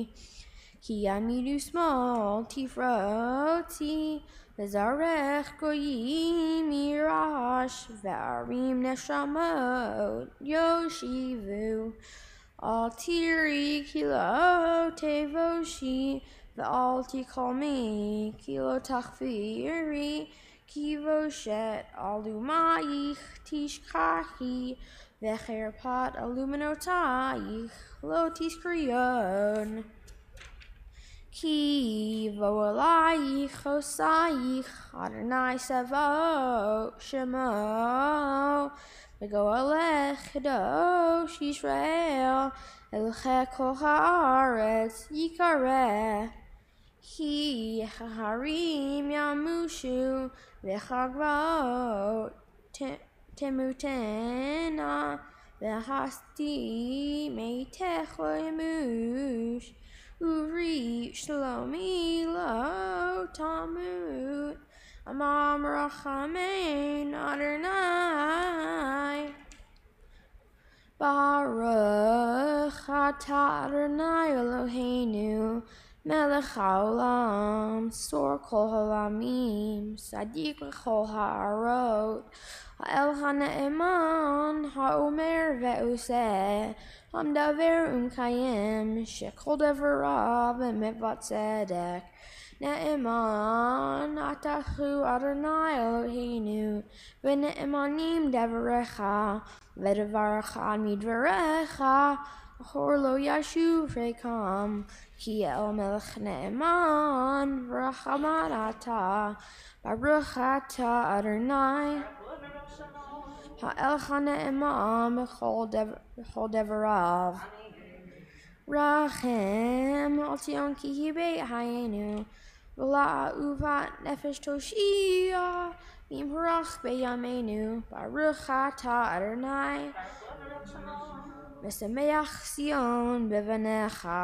Speaker 2: ki amidu small tifroti v'zarech goyim mirash v'arim neshamot yoshivu al tiri kilo tevoshi v'al tikolmi kilo tachviri ki voshet alumayich tishkachi v'cherpat aluminotayich lo tiskriyon ki vo'alayich osayich Adonai Sevo Shemo v'go'alech kadosh Yisrael elcheh kol haaretz yikareh Ki harim yamushu v'chagrot temutena v'hasti meitecho yemush uri shlomi lo tamut amam rachamein Adonai Baruch atah Adonai Eloheinu melech haolam sor kol haolamim sadiq l'chol ha'arot ha'el ha'ne'eman ha'omer ve'oseh hamdaver umkayim shekol devarav emet tzedek Ne'eman atachu Adonai Eloheinu v'ne'emanim devarecha v'devarecha midvarecha achor lo yashuv rekam ki el melech ne'eman v'rachaman atah baruch atah Adonai ha'el ha'ne'eman b'chol devarav Rachem al tion ki hi beit hayenu v'la uvat nefesh toshia v'imharach beyamenu baruch atah Adonai mesameach Sion bevanecha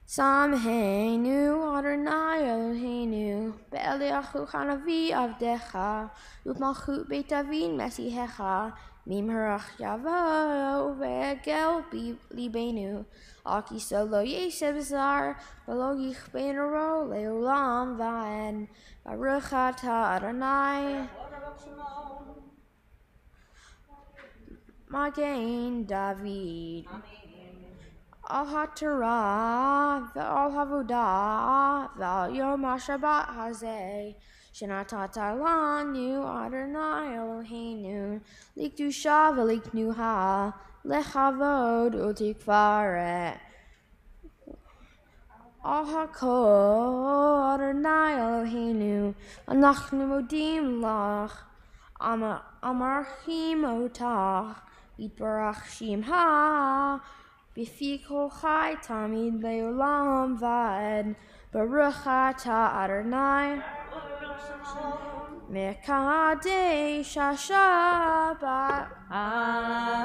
Speaker 2: Samheinu Adonai Eloheinu be'eliachu chanavi avdecha u'malchut beit David mesihecha Mimharach Yavo ve'egel libenu Aki solo yeseb zar v'lo yichbein aro le'olam va'en Baruch atah Adonai Magen David Al HaTorah ve'al Havodah ve'al Yom HaShabbat hazeh Shenatata lanu Adonai Eloheinu likdusha v'liknuha lechavod u'tikvaret Al hakol Adonai Eloheinu anachnu modim lach amarchim otach yitbarach shimha b'fi kol chai tamid le'olam va'ed baruch atah Adonai Mekadesh Shabbat.
Speaker 1: Amen.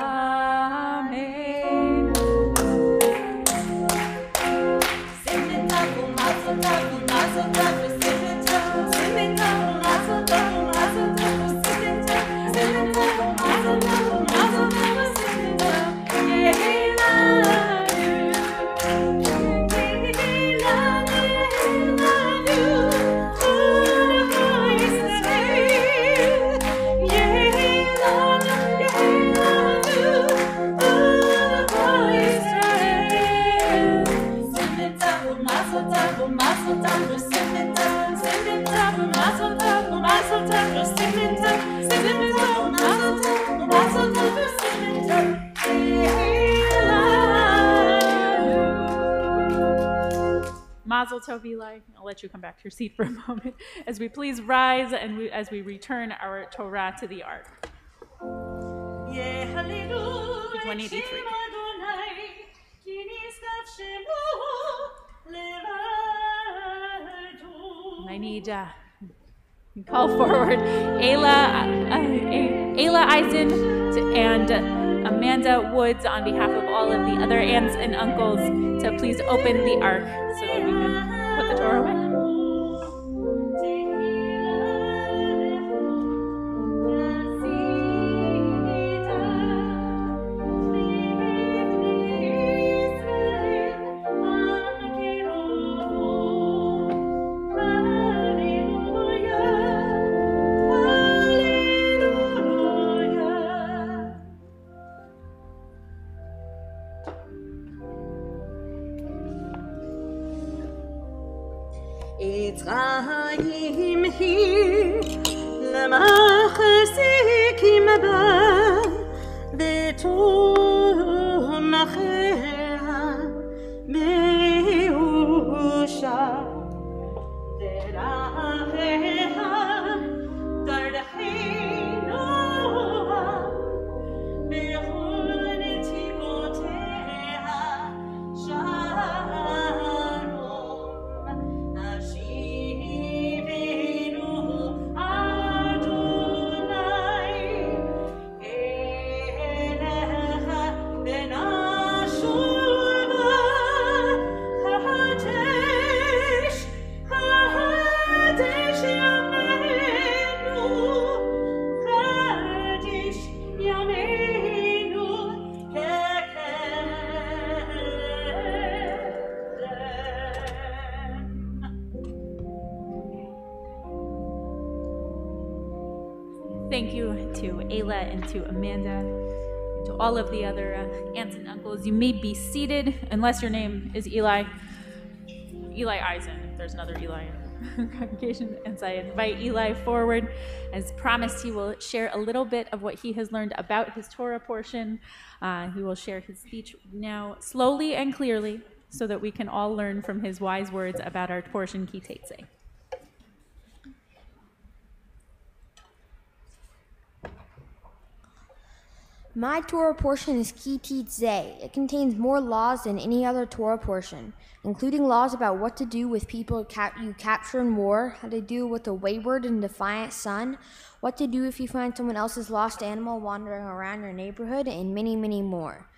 Speaker 3: Mazel tov, mazel tov, mazel tov, mazel tov, mazel tov, mazel tov, mazel
Speaker 1: Mazel tov, Eli. I'll let you come back to your seat for a moment as we please rise and as we return our Torah to the ark. 183. I need call forward Ayla Eisen and Amanda Woods on behalf of all of the other aunts and uncles to please open the ark so that we can put the Torah away.
Speaker 3: Etzrayim hi lemachasikim ba ve'tomachea meusha deracheha dardacheinu bechol netivoteha shalom
Speaker 1: Thank you to Ayla and to Amanda, and to all of the other aunts and uncles. You may be seated, unless your name is Eli Eisen, if there's another Eli in the congregation. And so I invite Eli forward. As promised, he will share a little bit of what he has learned about his Torah portion. He will share his speech now slowly and clearly so that we can all learn from his wise words about our portion Ki Tetzei.
Speaker 2: My Torah portion is Ki Tetzei. It contains more laws than any other Torah portion, including laws about what to do with people you capture in war, how to deal with a wayward and defiant son, what to do if you find someone else's lost animal wandering around your neighborhood, and many, many more.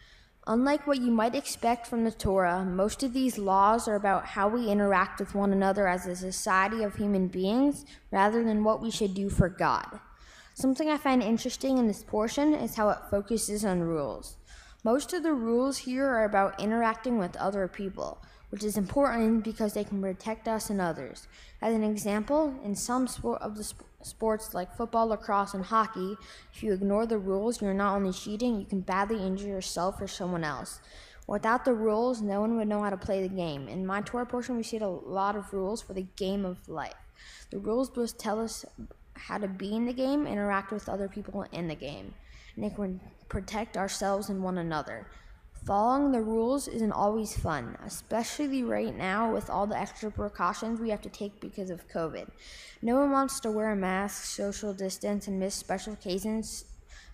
Speaker 2: Unlike what you might expect from the Torah, most of these laws are about how we interact with one another as a society of human beings, rather than what we should do for God. Something I find interesting in this portion is how it focuses on rules. Most of the rules here are about interacting with other people, which is important because they can protect us and others. As an example, in some sports like football, lacrosse, and hockey, if you ignore the rules, you're not only cheating, you can badly injure yourself or someone else. Without the rules, no one would know how to play the game. In my Torah portion, we see a lot of rules for the game of life. The rules both tell us how to be in the game, interact with other people in the game, and they can protect ourselves and one another. Following the rules isn't always fun, especially right now with all the extra precautions we have to take because of COVID. No one wants to wear a mask, social distance, and miss special occasions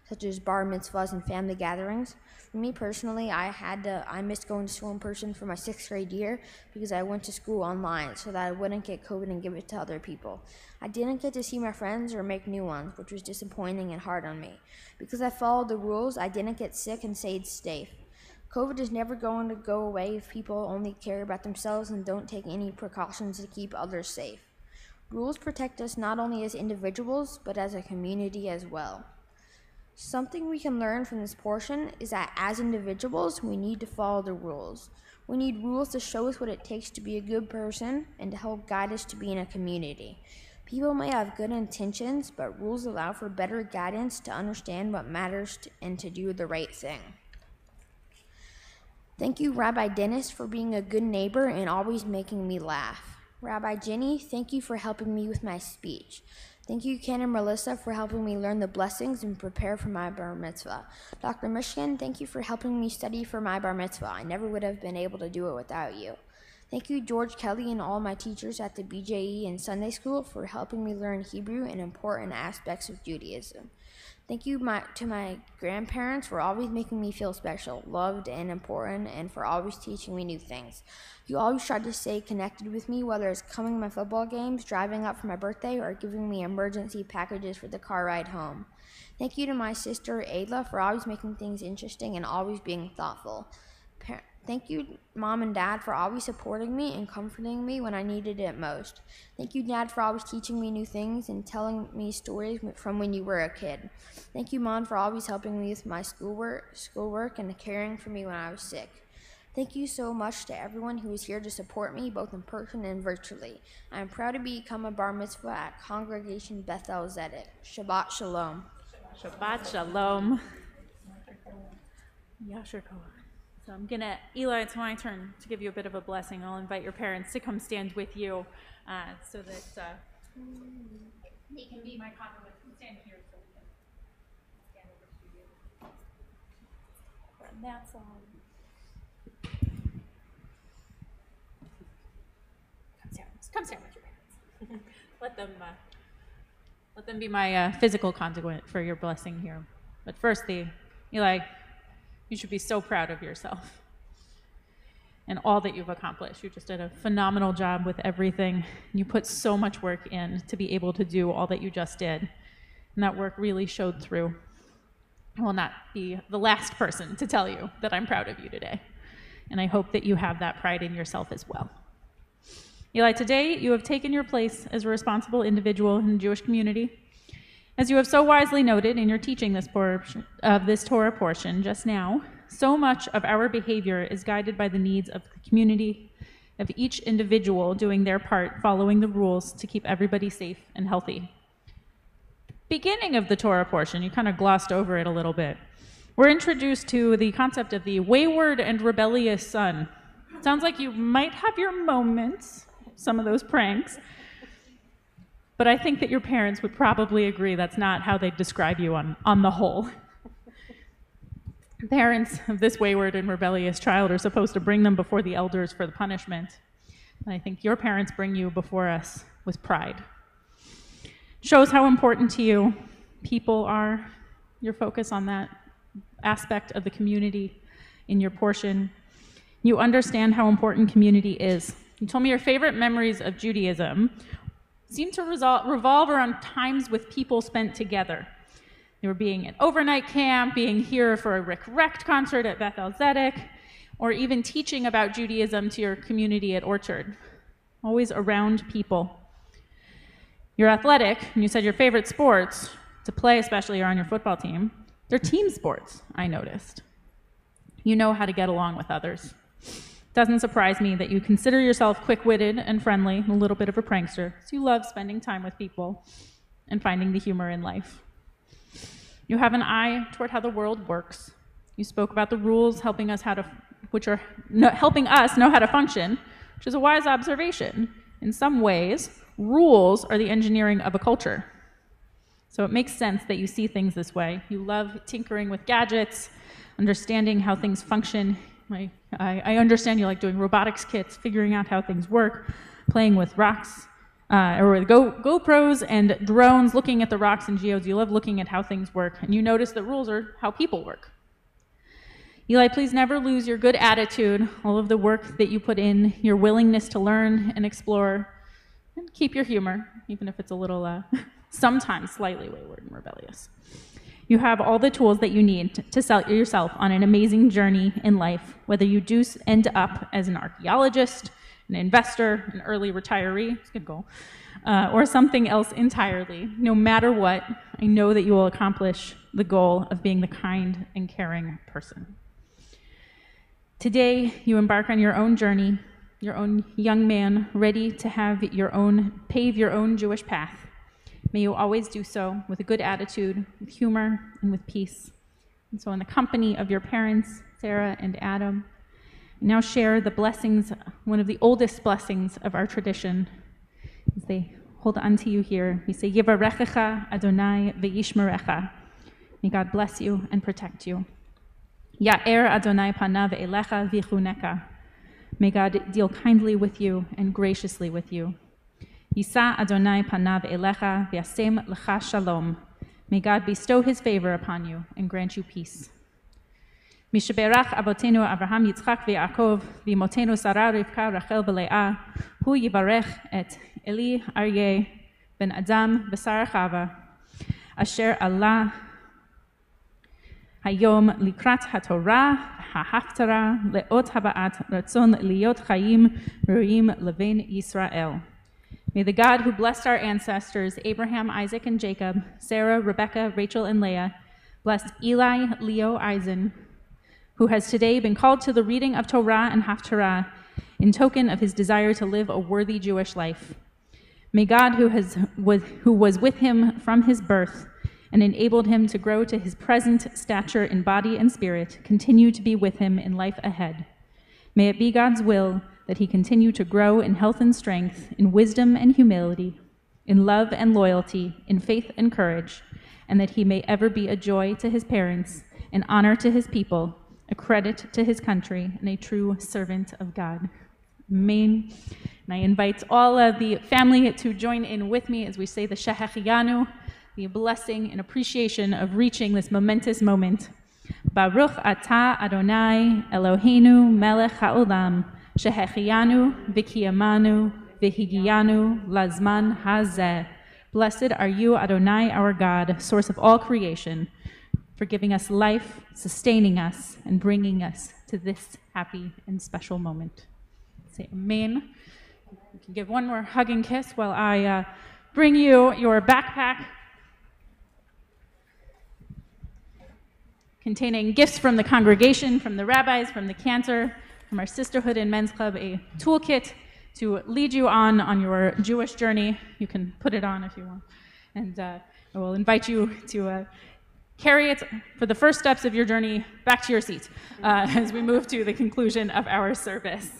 Speaker 2: such as bar mitzvahs and family gatherings. For me personally, I missed going to school in person for my 6th grade year because I went to school online so that I wouldn't get COVID and give it to other people. I didn't get to see my friends or make new ones, which was disappointing and hard on me. Because I followed the rules, I didn't get sick and stayed safe. COVID is never going to go away if people only care about themselves and don't take any precautions to keep others safe. Rules protect us not only as individuals, but as a community as well. Something we can learn from this portion is that as individuals, we need to follow the rules. We need rules to show us what it takes to be a good person and to help guide us to be in a community. People may have good intentions, but rules allow for better guidance to understand what matters and to do the right thing. Thank you, Rabbi Dennis, for being a good neighbor and always making me laugh. Rabbi Jenny, thank you for helping me with my speech. Thank you, Ken and Melissa, for helping me learn the blessings and prepare for my bar mitzvah. Dr. Michigan, thank you for helping me study for my bar mitzvah. I never would have been able to do it without you. Thank you, George Kelly, and all my teachers at the BJE and Sunday School for helping me learn Hebrew and important aspects of Judaism. Thank you to my grandparents for always making me feel special, loved, and important, and for always teaching me new things. You always tried to stay connected with me, whether it's coming to my football games, driving up for my birthday, or giving me emergency packages for the car ride home. Thank you to my sister, Ayla, for always making things interesting and always being thoughtful. Thank you, Mom and Dad, for always supporting me and comforting me when I needed it most. Thank you, Dad, for always teaching me new things and telling me stories from when you were a kid. Thank you, Mom, for always helping me with my schoolwork and caring for me when I was sick. Thank you so much to everyone who is here to support me, both in person and virtually. I am proud to become a bar mitzvah at Congregation Beth-El Zedek. Shabbat Shalom.
Speaker 1: Shabbat Shalom. Yasher Koach. So Eli, it's my turn to give you a bit of a blessing. I'll invite your parents to come stand with you so that he can be my conduit. Stand here so we can stand over to you. And that's all. Come stand with your parents. Let them be my physical conduit for your blessing here. But firstly, Eli, you should be so proud of yourself and all that you've accomplished. You just did a phenomenal job with everything. You put so much work in to be able to do all that you just did. And that work really showed through. I will not be the last person to tell you that I'm proud of you today. And I hope that you have that pride in yourself as well. Eli, today you have taken your place as a responsible individual in the Jewish community. As you have so wisely noted in your teaching this Torah portion just now, so much of our behavior is guided by the needs of the community, of each individual doing their part, following the rules to keep everybody safe and healthy. beginning of the Torah portion. You kind of glossed over it a little bit. We're introduced to the concept of the wayward and rebellious son. Sounds like you might have your moments, some of those pranks, but I think that your parents would probably agree that's not how they describe you on the whole. Parents of this wayward and rebellious child are supposed to bring them before the elders for the punishment. And I think your parents bring you before us with pride. Shows how important to you people are, your focus on that aspect of the community in your portion. You understand how important community is. You told me your favorite memories of Judaism seem to revolve around times with people spent together. They were being at overnight camp, being here for a Rick Recht concert at Beth-El, or even teaching about Judaism to your community at Orchard. Always around people. You're athletic, and you said your favorite sports, to play especially, are on your football team. They're team sports, I noticed. You know how to get along with others. Doesn't surprise me that you consider yourself quick-witted and friendly, a little bit of a prankster, so you love spending time with people and finding the humor in life. You have an eye toward how the world works. You spoke about the rules helping us helping us know how to function, which is a wise observation. In some ways, rules are the engineering of a culture. So it makes sense that you see things this way. You love tinkering with gadgets, understanding how things function. I understand you like doing robotics kits, figuring out how things work, playing with rocks, or with GoPros and drones, looking at the rocks and geodes. You love looking at how things work, and you notice that rules are how people work. Eli, please never lose your good attitude, all of the work that you put in, your willingness to learn and explore, and keep your humor, even if it's a little, sometimes slightly wayward and rebellious. You have all the tools that you need to sell yourself on an amazing journey in life, whether you do end up as an archaeologist, an investor, an early retiree, it's a good goal, or something else entirely. No matter what, I know that you will accomplish the goal of being the kind and caring person. Today, you embark on your own journey, your own young man, ready to pave your own Jewish path. May you always do so with a good attitude, with humor, and with peace. And so in the company of your parents, Sarah and Adam, now share the blessings, one of the oldest blessings of our tradition. As they hold on to you here, we say, Yivarechecha Adonai ve'yishmerecha. May God bless you and protect you. Ya'er Adonai panav elecha v'chuneka. May God deal kindly with you and graciously with you. Yisa Adonai panav elecha v'yasem lecha shalom. May God bestow his favor upon you and grant you peace. Mishaberach avotenu Avraham Yitzchak v'Yaakov v'imotenu Sarah Rivka Rachel v'Leah hu yivarech et Eli Aryeh ben Adam v'Sara Chava asher Allah hayom likrat haTorah ha'haftara leot haba'at ratzon liot chayim ruim levein Yisrael. May the God who blessed our ancestors, Abraham, Isaac, and Jacob, Sarah, Rebekah, Rachel, and Leah, bless Eli, Leo, Eisen, who has today been called to the reading of Torah and Haftarah in token of his desire to live a worthy Jewish life. May God, who was with him from his birth and enabled him to grow to his present stature in body and spirit, continue to be with him in life ahead. May it be God's will that he continue to grow in health and strength, in wisdom and humility, in love and loyalty, in faith and courage, and that he may ever be a joy to his parents, an honor to his people, a credit to his country, and a true servant of God. Amen. And I invite all of the family to join in with me as we say the Shehechianu, the blessing and appreciation of reaching this momentous moment. Baruch atah Adonai Eloheinu melech haolam, Shehechianu v'kiyamanu v'higiyanu lazman hazeh. Blessed are you, Adonai, our God, source of all creation, for giving us life, sustaining us, and bringing us to this happy and special moment. Say amen. You can give one more hug and kiss while I bring you your backpack containing gifts from the congregation, from the rabbis, from the cantor, from our Sisterhood and Men's Club, a toolkit to lead you on your Jewish journey. You can put it on if you want. And I will invite you to carry it for the first steps of your journey back to your seat as we move to the conclusion of our service.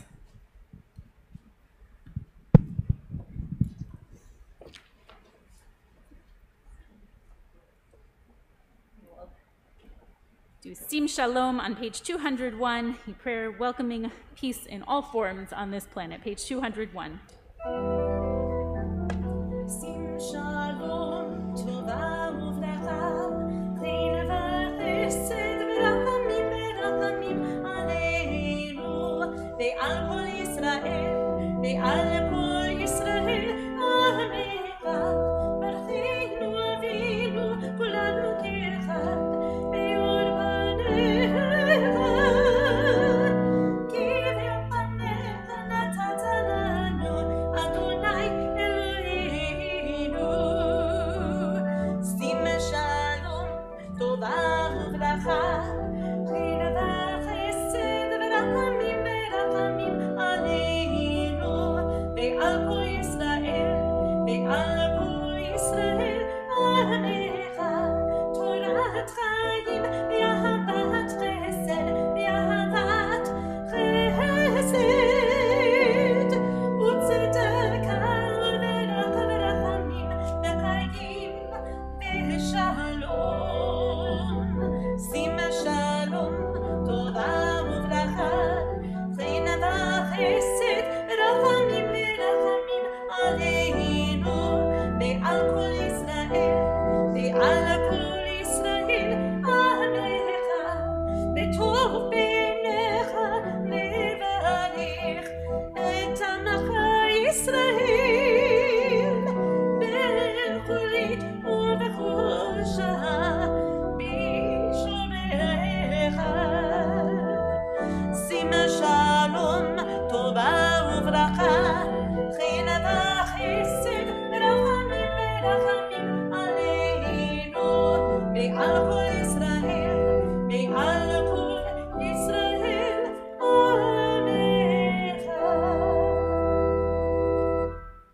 Speaker 1: Do Sim Shalom on page 201, a prayer welcoming peace in all forms on this planet, page 201.
Speaker 3: Sim Shalom, Tova uvracha, China v'chesed v'rachamim aleinu, ve'al kol Yisrael, ve'al kol Yisrael, Amecha, Barchinu Avinu, kulanu ke'echad.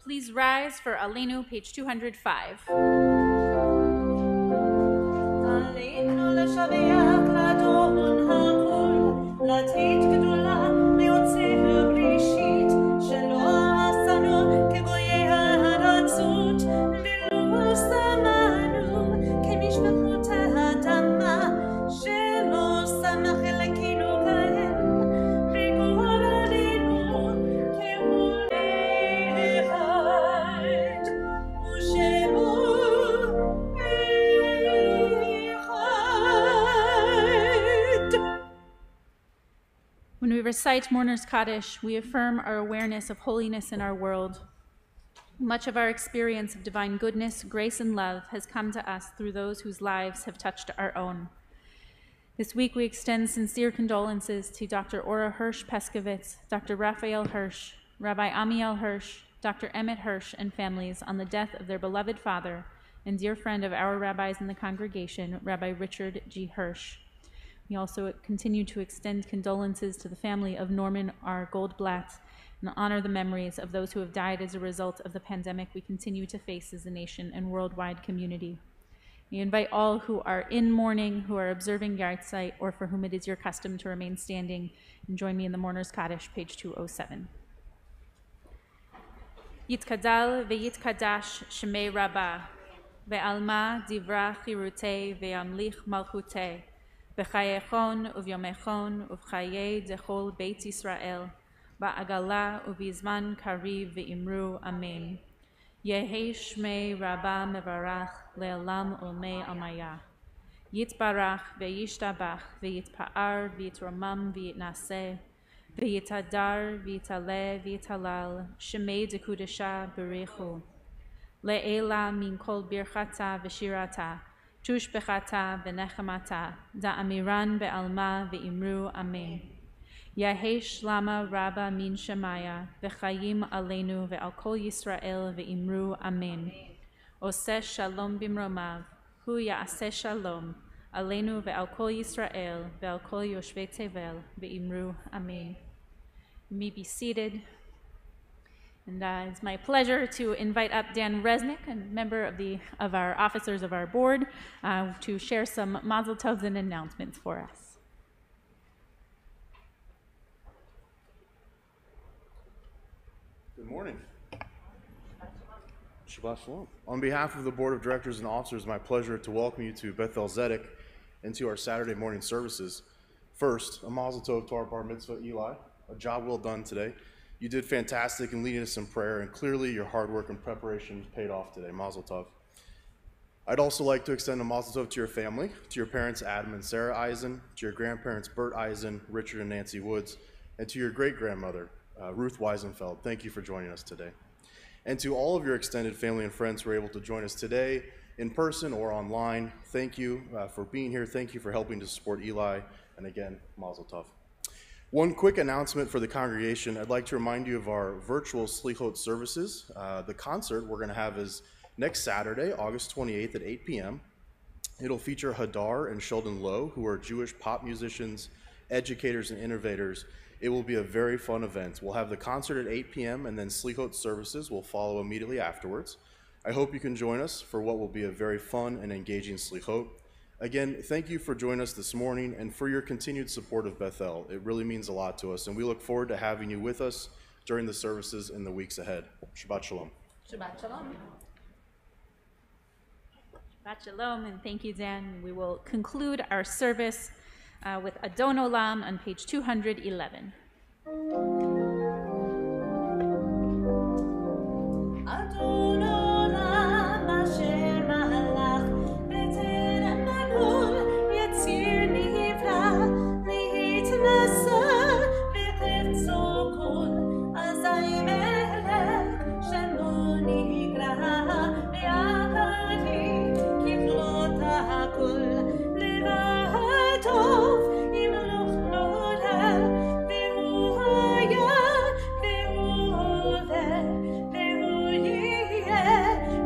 Speaker 1: Please rise for Aleinu, page 205.
Speaker 3: עלינו לשבח לאדון הכל, לתת גדולה ליוצר בראשית, שלא עשנו כגויי הארצות, ולא שמנו כמשפחות האדמה, שלא שם חלקנו כהם, וגורלנו כעול אחד, ושמו
Speaker 1: When we recite Mourner's Kaddish, we affirm our awareness of holiness in our world. Much of our experience of divine goodness, grace, and love has come to us through those whose lives have touched our own. This week, we extend sincere condolences to Dr. Ora Hirsch-Peskovitz, Dr. Raphael Hirsch, Rabbi Amiel Hirsch, Dr. Emmett Hirsch, and families on the death of their beloved father and dear friend of our rabbis in the congregation, Rabbi Richard G. Hirsch. We also continue to extend condolences to the family of Norman R. Goldblatt and honor the memories of those who have died as a result of the pandemic we continue to face as a nation and worldwide community. We invite all who are in mourning, who are observing Yartzeit, or for whom it is your custom to remain standing, and join me in the Mourner's Kaddish, page 207. Yitkadal ve'yitkadash shemei Rabbah, ve'alma divra chirutei ve'amlich malchutei, B'chayechon uvyomechon uvchaye dechol Beit Yisrael ba'agala ubizman kariv ve'imru amen. Yehi shmei Rabbah mevarach le'olam ulmei amaya. Yitbarach ve'yishtabach ve'yitpa'ar ve'yitromam ve'yitnaseh ve'yitadar ve'yitale ve'yitalal shemei dekudesha berichu. Le'ela min kol birchata ve'shirata Tush bechata v'nechamata, da'amiran be'alma ve'imru amen. Yahesh lama rabba min shemaya, v'chayim aleinu ve'al kol Yisrael ve'imru amen. Oseh shalom bimromav, hu ya'aseh shalom, aleinu ve'al kol Yisrael ve'al kol yoshvei tevel ve'imru amen. You may be seated. And it's my pleasure to invite up Dan Resnick, a member of our officers of our board, to share some mazel tovs and announcements for us.
Speaker 9: Good morning. Shabbat Shalom. On behalf of the Board of Directors and Officers, it's my pleasure to welcome you to Beth-El Zedek and to our Saturday morning services. First, a mazel tov to our bar mitzvah, Eli. A job well done today. You did fantastic in leading us in prayer, and clearly your hard work and preparation paid off today. Mazel tov. I'd also like to extend a mazel tov to your family, to your parents Adam and Sarah Eisen, to your grandparents Bert Eisen, Richard and Nancy Woods, and to your great-grandmother, Ruth Weisenfeld. Thank you for joining us today. And to all of your extended family and friends who were able to join us today in person or online, thank you for being here. Thank you for helping to support Eli. And again, mazel tov. One quick announcement for the congregation. I'd like to remind you of our virtual Slichot services. The concert we're going to have is next Saturday, August 28th at 8 p.m. It'll feature Hadar and Sheldon Lowe, who are Jewish pop musicians, educators, and innovators. It will be a very fun event. We'll have the concert at 8 p.m. and then Slichot services will follow immediately afterwards. I hope you can join us for what will be a very fun and engaging Slichot. Again, thank you for joining us this morning and for your continued support of Beth-El. It really means a lot to us, and we look forward to having you with us during the services in the weeks ahead. Shabbat Shalom.
Speaker 1: Shabbat Shalom. Shabbat Shalom, and thank you, Dan. We will conclude our service with Adon Olam on page 211.
Speaker 3: Adon Olam asher malach b'terem hakol yetzir nivra להתנשא בחפצו כל אזי מלך שמו נקרא ויחדי ככלות הכל לבדו ימלוך נורא והוא היה והוא הווה והוא יהיה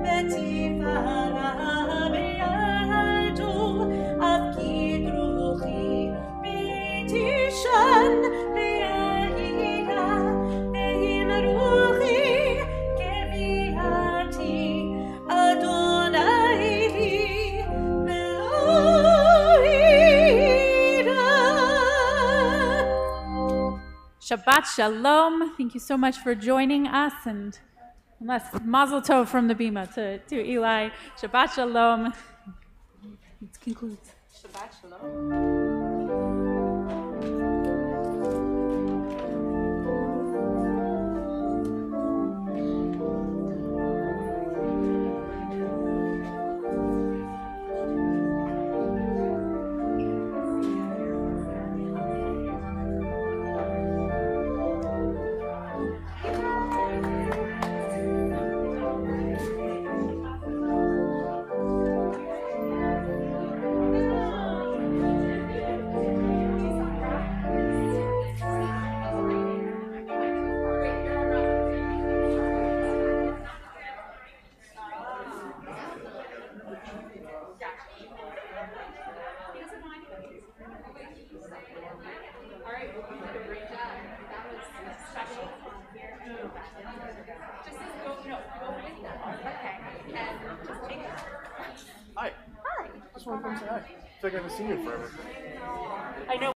Speaker 3: בתפארה בידו אף כדרוכי בתשען ויהירה ועם רוחי כביאתי אדוני לי
Speaker 1: Shabbat Shalom. Thank you so much for joining us, and mazel tov from the bima to Eli. Shabbat Shalom. It concludes.
Speaker 4: Shabbat Shalom.
Speaker 9: Hi. Hi. Just wanted to come say hi. I feel like I haven't seen you in forever.
Speaker 1: I know.